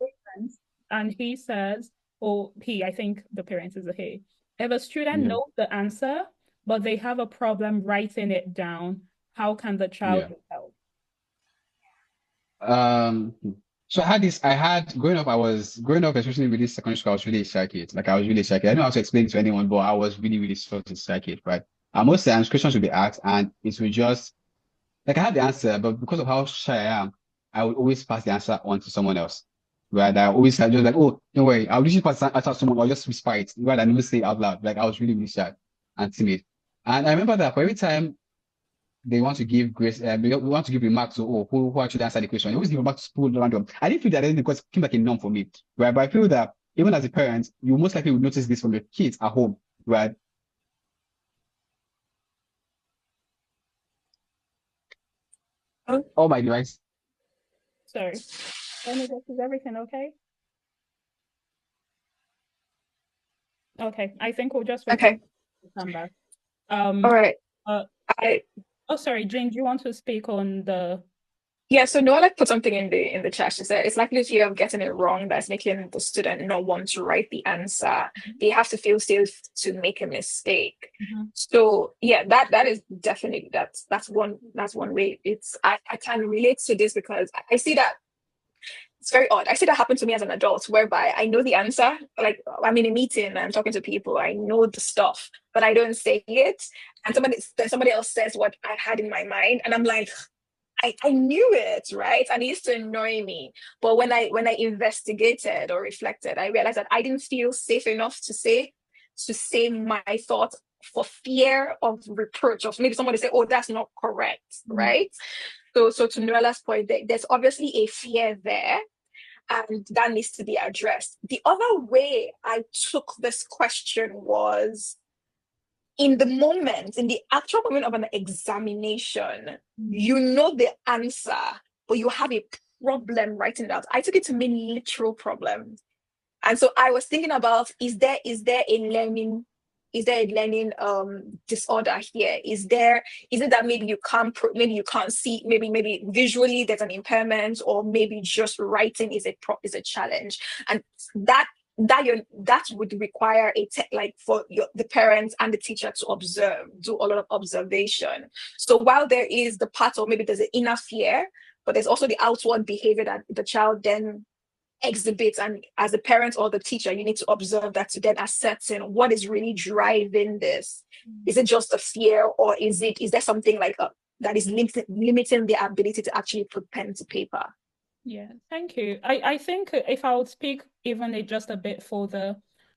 And he says, I think the parent is a he. If a student knows the answer, but they have a problem writing it down, how can the child be helped? So growing up, especially with this secondary school, I was really a shy kid. Like, I was really a shy kid. I don't know how to explain it to anyone, but I was really, really sort of shy kid, right? And most times questions would be asked, and it would just, like, I had the answer, but because of how shy I am, I would always pass the answer on to someone else. Right? I always had just like, oh, don't worry, I'll usually pass the answer to someone or just whisper it, rather than even say it out loud. Like, I was really, really shy and timid. And I remember that for every time they want to give grace, we want to give remarks to who actually answered the question. They always give remarks to people random. I didn't feel that because it came like a norm for me, right? But I feel that even as a parent, you most likely would notice this from your kids at home, right? Oh, my device. Sorry. Is everything okay? Okay, I think we'll just wait to come back. All right. Sorry, Jane, do you want to speak on the? Yeah, so Noella put something in the chat. She said it's likely fear of getting it wrong that's making the student not want to write the answer. They have to feel safe to make a mistake. So yeah, that is definitely that's one way. I can relate to this because I see that it's very odd. I see that happen to me as an adult, whereby I know the answer. Like I'm in a meeting and I'm talking to people, I know the stuff, but I don't say it. And somebody else says what I had in my mind, and I'm like, I knew it, right? And it used to annoy me. But when I investigated or reflected, I realized that I didn't feel safe enough to say my thoughts for fear of reproach, of maybe somebody say, oh, that's not correct, right? So to Noella's point, there's obviously a fear there, and that needs to be addressed. The other way I took this question was in the moment, in the actual moment of an examination, you know the answer, but you have a problem writing it out. I took it to mean literal problem. And so I was thinking about, is there a learning disorder here? Is it that maybe you can't see, maybe visually there's an impairment, or maybe just writing is a challenge, and that would require for the parents and the teacher to do a lot of observation. So while there is the part of maybe there's an inner fear, but there's also the outward behavior that the child then exhibits, and as a parent or the teacher, you need to observe that to then ascertain what is really driving this. Is it just a fear, or is there something that is limiting their ability to actually put pen to paper? Yeah, thank you. I think if I would speak even just a bit further,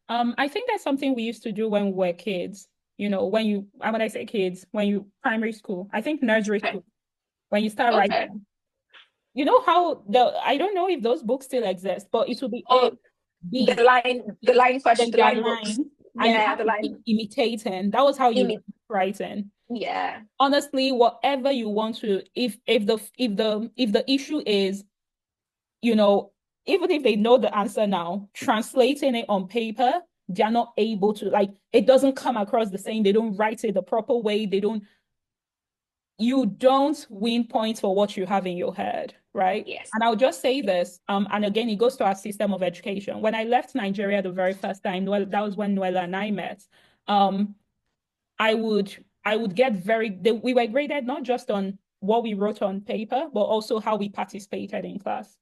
I think that's something we used to do when we were kids. When I say kids, when you primary school, I think nursery school, when you start writing. You know how I don't know if those books still exist, but it will be A, B. The line question, the line books. And you have to keep imitating. That was how you writing. Yeah. Honestly, whatever you want to, if the issue is, even if they know the answer now, translating it on paper, they're not able to, it doesn't come across the same. They don't write it the proper way. You don't win points for what you have in your head, right? Yes. And I'll just say this, and again, it goes to our system of education. When I left Nigeria the very first time, that was when Noella and I met, I would get we were graded not just on what we wrote on paper, but also how we participated in class.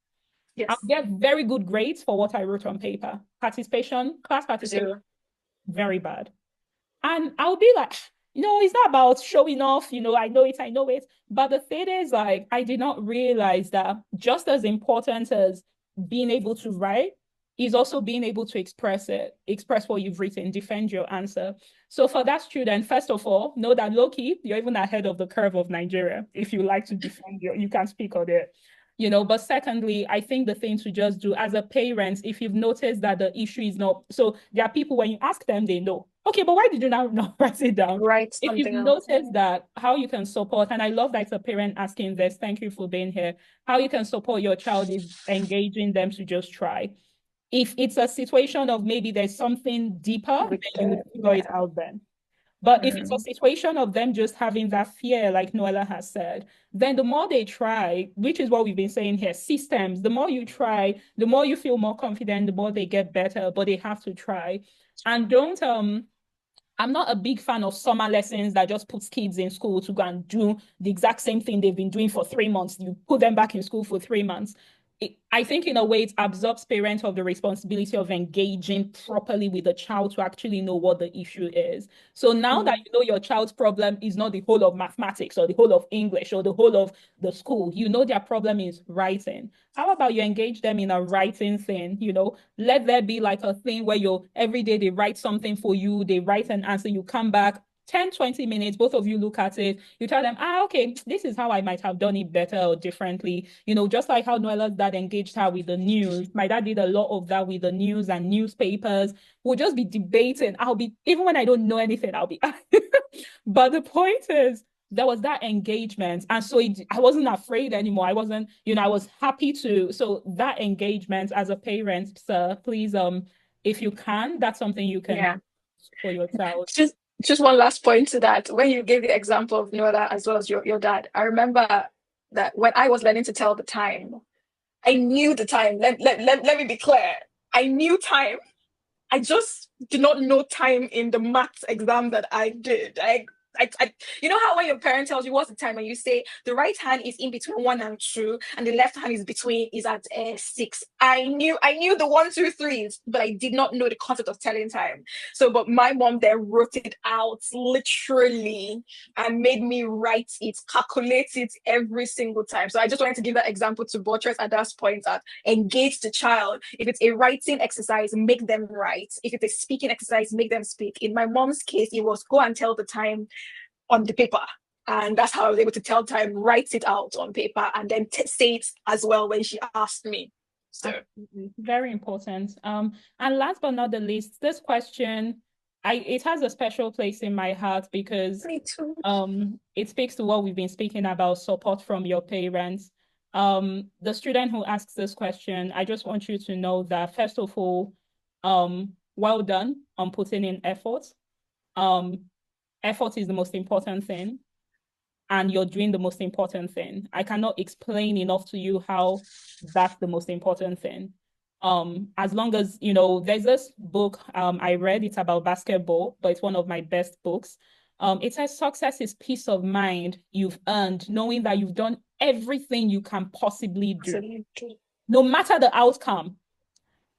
Yes. I'll get very good grades for what I wrote on paper. Class participation, very bad. And I'll be like, it's not about showing off, I know it. But the thing is, I did not realize that just as important as being able to write is also being able to express what you've written, defend your answer. So for that student, first of all, know that low-key, you're even ahead of the curve of Nigeria. If you like to defend you can speak on it. But secondly, I think the thing to just do as a parent, if you've noticed that the issue is not, so there are people, when you ask them, they know. Okay, but why did you not write it down? If you've noticed that, how you can support, and I love that it's a parent asking this, thank you for being here, how you can support your child is engaging them to just try. If it's a situation of maybe there's something deeper, then you would figure it out then. But if it's a situation of them just having that fear, like Noella has said, then the more they try, which is what we've been saying here, systems, the more you try, the more you feel more confident, the more they get better, but they have to try. And I'm not a big fan of summer lessons that just puts kids in school to go and do the exact same thing they've been doing for 3 months. You put them back in school for 3 months. I think in a way it absorbs parents of the responsibility of engaging properly with the child to actually know what the issue is. So now that you know your child's problem is not the whole of mathematics or the whole of English or the whole of the school, their problem is writing. How about you engage them in a writing thing, let there be like a thing where every day they write something for you, they write an answer, you come back, 10, 20 minutes, both of you look at it, you tell them, okay, this is how I might have done it better or differently. Just like how Noella's dad engaged her with the news. My dad did a lot of that with the news and newspapers. We'll just be debating. Even when I don't know anything, I'll be. But the point is, there was that engagement. And so I wasn't afraid anymore. I wasn't, I was happy to. So that engagement as a parent, sir, please, if you can, that's something you can for your child. Just one last point to that. When you gave the example of Noella as well as your dad, I remember that when I was learning to tell the time, I knew the time. Let me be clear. I knew time. I just did not know time in the maths exam that I did. you know how when your parent tells you what's the time and you say the right hand is in between 1 and 2 and the left hand is at 6. I knew the 1, 2, 3s, but I did not know the concept of telling time. So, but my mom then wrote it out literally and made me write it, calculate it every single time. So I just wanted to give that example to buttress at that point, that engage the child. If it's a writing exercise, make them write. If it's a speaking exercise, make them speak. In my mom's case, it was go and tell the time on the paper. And that's how I was able to tell time, write it out on paper, and then say it as well when she asked me. So very important. And last but not the least, this question, it has a special place in my heart because it speaks to what we've been speaking about, support from your parents. The student who asks this question, I just want you to know that first of all, well done on putting in effort. Effort is the most important thing, and you're doing the most important thing. I cannot explain enough to you how that's the most important thing. As long as, there's this book I read, it's about basketball, but it's one of my best books. It says success is peace of mind you've earned, knowing that you've done everything you can possibly do, no matter the outcome.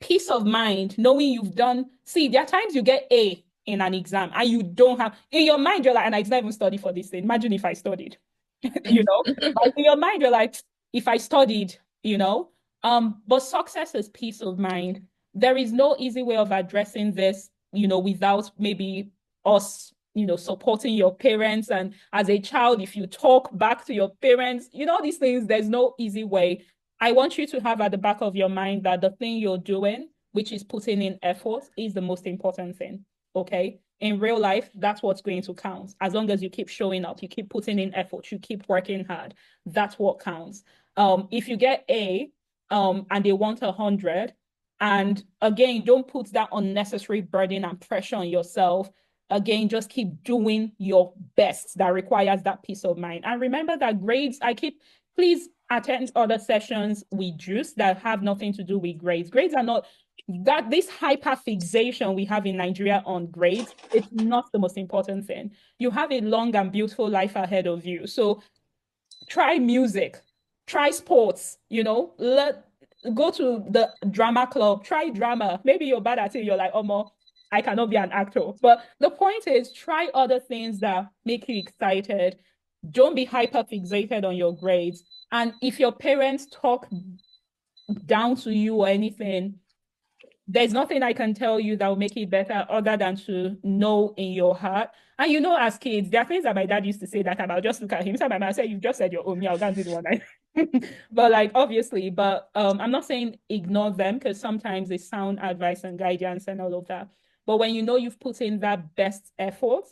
Peace of mind, knowing you've done. See, there are times you get A in an exam and you don't have, in your mind, you're like, and I didn't even study for this thing. Imagine if I studied, like in your mind, you're like, if I studied, but success is peace of mind. There is no easy way of addressing this, without maybe us, supporting your parents. And as a child, if you talk back to your parents, these things, there's no easy way. I want you to have at the back of your mind that the thing you're doing, which is putting in effort, is the most important thing, okay? In real life, that's what's going to count. As long as you keep showing up, you keep putting in effort, you keep working hard, that's what counts. If you get A and they want 100, and again, don't put that unnecessary burden and pressure on yourself. Again, just keep doing your best. That requires that peace of mind. And remember that grades, please attend other sessions with JuCE that have nothing to do with grades. Grades are not, that this hyper fixation we have in Nigeria on grades, it's not the most important thing. You have a long and beautiful life ahead of you. So try music, try sports, go to the drama club, try drama. Maybe you're bad at it, you're like, oh, I cannot be an actor. But the point is, try other things that make you excited. Don't be hyper fixated on your grades. And if your parents talk down to you or anything, there's nothing I can tell you that will make it better other than to know in your heart. And as kids, there are things that my dad used to say that about, just look at him. So my mom said, you just said your own, I'll go and do the one. But obviously, I'm not saying ignore them, because sometimes they sound advice and guidance and all of that. But when you've put in that best effort,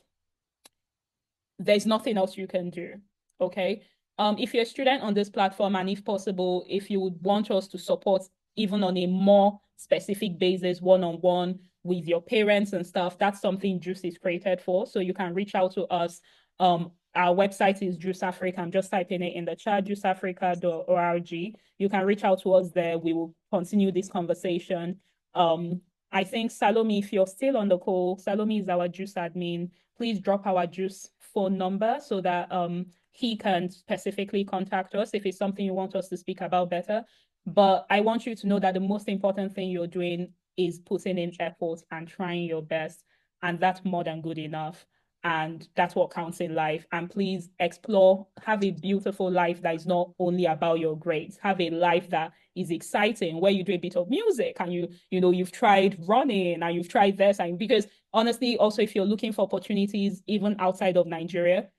there's nothing else you can do, okay? If you're a student on this platform, and if possible, if you would want us to support even on a more specific basis, one-on-one with your parents and stuff, that's something JuCE is created for. So you can reach out to us. Our website is JuCE Africa. I'm just typing it in the chat, juceafrica.org. You can reach out to us there. We will continue this conversation. I think Salome, if you're still on the call, Salome is our JuCE admin. Please drop our JuCE phone number so that he can specifically contact us if it's something you want us to speak about better. But I want you to know that the most important thing you're doing is putting in effort and trying your best. And that's more than good enough. And that's what counts in life. And please explore, have a beautiful life that is not only about your grades. Have a life that is exciting, where you do a bit of music and you've tried running and you've tried this. And because honestly, also, if you're looking for opportunities even outside of Nigeria,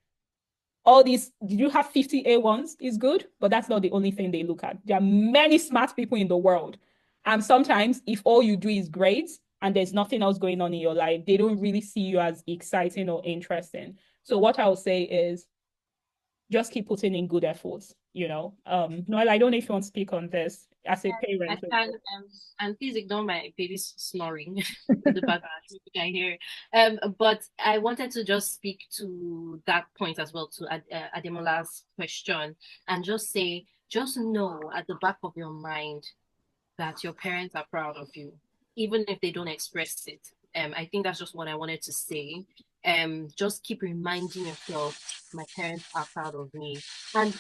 all these, did you have 50 A1s is good, but that's not the only thing they look at. There are many smart people in the world. And sometimes if all you do is grades and there's nothing else going on in your life, they don't really see you as exciting or interesting. So what I would say is just keep putting in good efforts, Noel, I don't know if you want to speak on this as a parent. I can, and please ignore my baby's snoring in the background, you can hear. But I wanted to just speak to that point as well, to Ademola's question, and just say, just know at the back of your mind that your parents are proud of you, even if they don't express it. I think that's just what I wanted to say. just keep reminding yourself, my parents are proud of me. And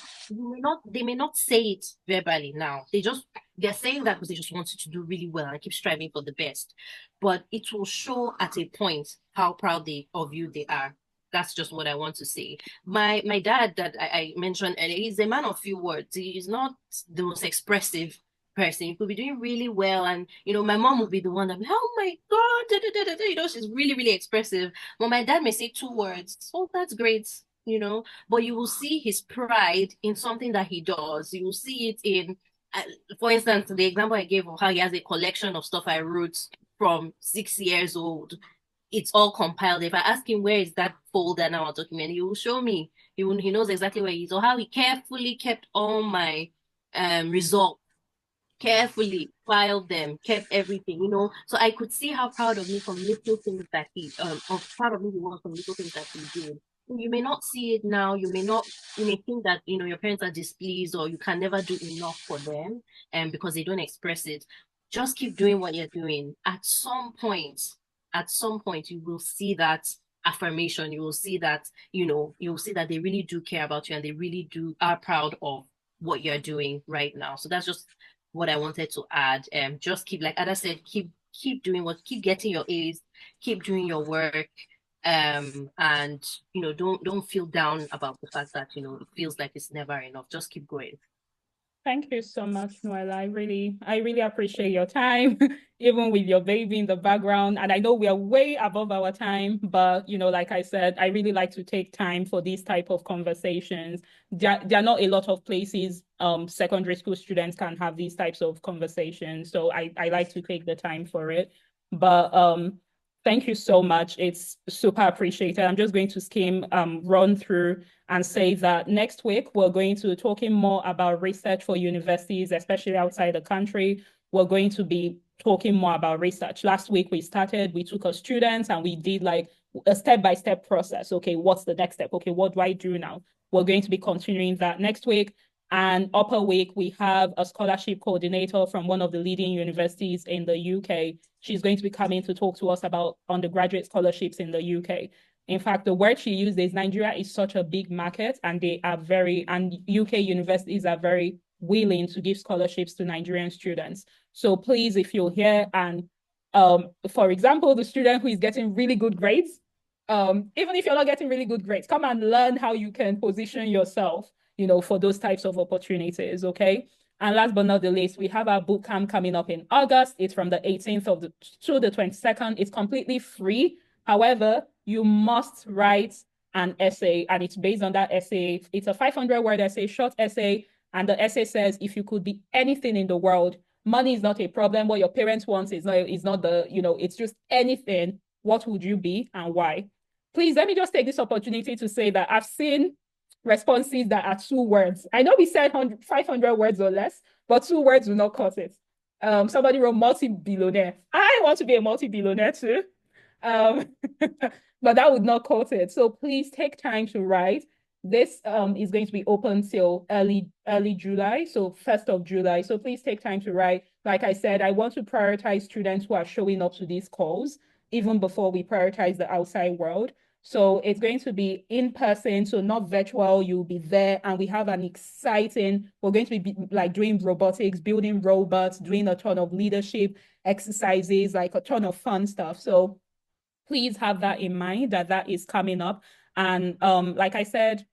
they may not say it verbally now. They're saying that because they just want you to do really well and keep striving for the best. But it will show at a point how proud of you they are. That's just what I want to say. My dad that I mentioned earlier, he's a man of few words. He's not the most expressive person. You could be doing really well, and my mom will be the one that, oh my God, da, da, da, da, she's really, really expressive. Well, my dad may say 2 words. Oh, that's great, but you will see his pride in something that he does. You will see it in, for instance, the example I gave of how he has a collection of stuff I wrote from 6 years old. It's all compiled. If I ask him where is that folder now, document, he will show me. He knows exactly where he is, or how he carefully kept all my results, carefully filed them, kept everything, So I could see how proud of me from little things that proud of me he was from little things that he did. You may not see it now. You may think that, your parents are displeased or you can never do enough for them, because they don't express it. Just keep doing what you're doing. At some point, you will see that affirmation. You will see that, you'll see that they really do care about you and they really are proud of what you're doing right now. So that's just what I wanted to add. Just keep, like Ada said, keep keep getting your A's, keep doing your work, and don't feel down about the fact that it feels like it's never enough. Just keep going. Thank you so much, Noella. I really appreciate your time, even with your baby in the background. And I know we are way above our time, but like I said, I really like to take time for these type of conversations. There are not a lot of places secondary school students can have these types of conversations. So I like to take the time for it. But thank you so much. It's super appreciated. I'm just going to run through and say that next week, we're going to be talking more about research for universities, especially outside the country. We're going to be talking more about research. Last week, we took our students and we did like a step-by-step process. Okay, what's the next step? Okay, what do I do now? We're going to be continuing that next week. And upper week, we have a scholarship coordinator from one of the leading universities in the UK. She's going to be coming to talk to us about undergraduate scholarships in the UK. In fact, the word she used is Nigeria is such a big market and UK universities are very willing to give scholarships to Nigerian students. So please, if you're here and, for example, the student who is getting really good grades, even if you're not getting really good grades, come and learn how you can position yourself, for those types of opportunities, okay? And last but not the least, we have our bootcamp coming up in August. It's from the 18th to the 22nd. It's completely free. However, you must write an essay, and it's based on that essay. It's a 500-word essay, short essay, and the essay says, if you could be anything in the world, money is not a problem. What your parents want is not it's just anything. What would you be and why? Please let me just take this opportunity to say that I've seen responses that are 2 words. I know we said 500 words or less, but 2 words will not cut it. Somebody wrote multi-billionaire. I want to be a multi-billionaire too. But that would not cut it. So please take time to write. This is going to be open till early July, so 1st of July. So please take time to write. Like I said, I want to prioritize students who are showing up to these calls, even before we prioritize the outside world. So it's going to be in person, so not virtual. You'll be there, and we have we're going to be like doing robotics, building robots, doing a ton of leadership exercises, like a ton of fun stuff. So please have that in mind that is coming up. And like I said,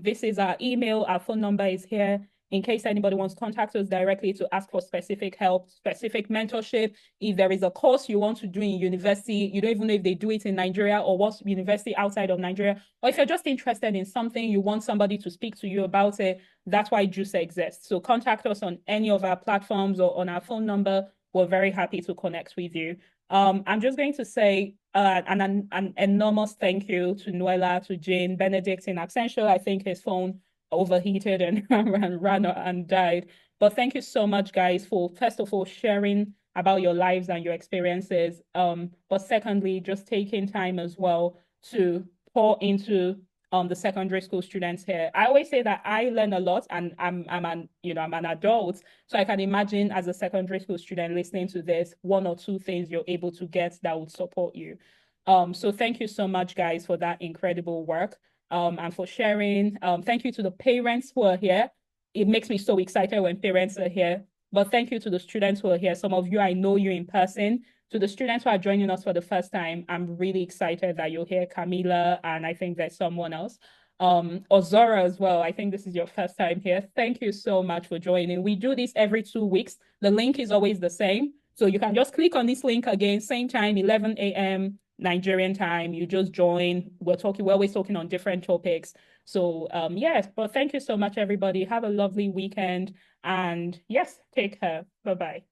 this is our email. Our phone number is here in case anybody wants to contact us directly to ask for specific help, specific mentorship. If there is a course you want to do in university, you don't even know if they do it in Nigeria or what university outside of Nigeria, or if you're just interested in something, you want somebody to speak to you about it, that's why JuCE exists. So contact us on any of our platforms or on our phone number. We're very happy to connect with you. I'm just going to say an enormous thank you to Noella, to Jane, Benedict in absentia. I think his phone overheated and ran and died. But thank you so much, guys, for first of all sharing about your lives and your experiences. But secondly, just taking time as well to pour into the secondary school students here. I always say that I learn a lot, and I'm an adult, so I can imagine as a secondary school student listening to this, 1 or 2 things you're able to get that would support you. So thank you so much, guys, for that incredible work and for sharing. Thank you to the parents who are here. It makes me so excited when parents are here. But thank you to the students who are here. Some of you, I know you in person. To the students who are joining us for the first time, I'm really excited that you're here, Camila, and I think there's someone else. Ozora as well. I think this is your first time here. Thank you so much for joining. We do this every 2 weeks. The link is always the same. So you can just click on this link again, same time, 11 a.m. Nigerian time. You just join. We're always talking on different topics. So yes, but thank you so much, everybody. Have a lovely weekend. And yes, take care. Bye-bye.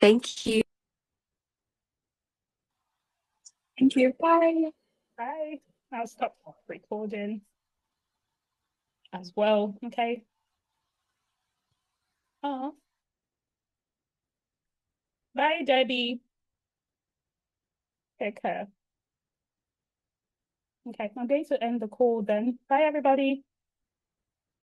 Thank you. Thank you. Bye. Bye. I'll stop recording as well. Okay. Oh. Bye, Debbie. Take care. Okay, I'm going to end the call then. Bye, everybody.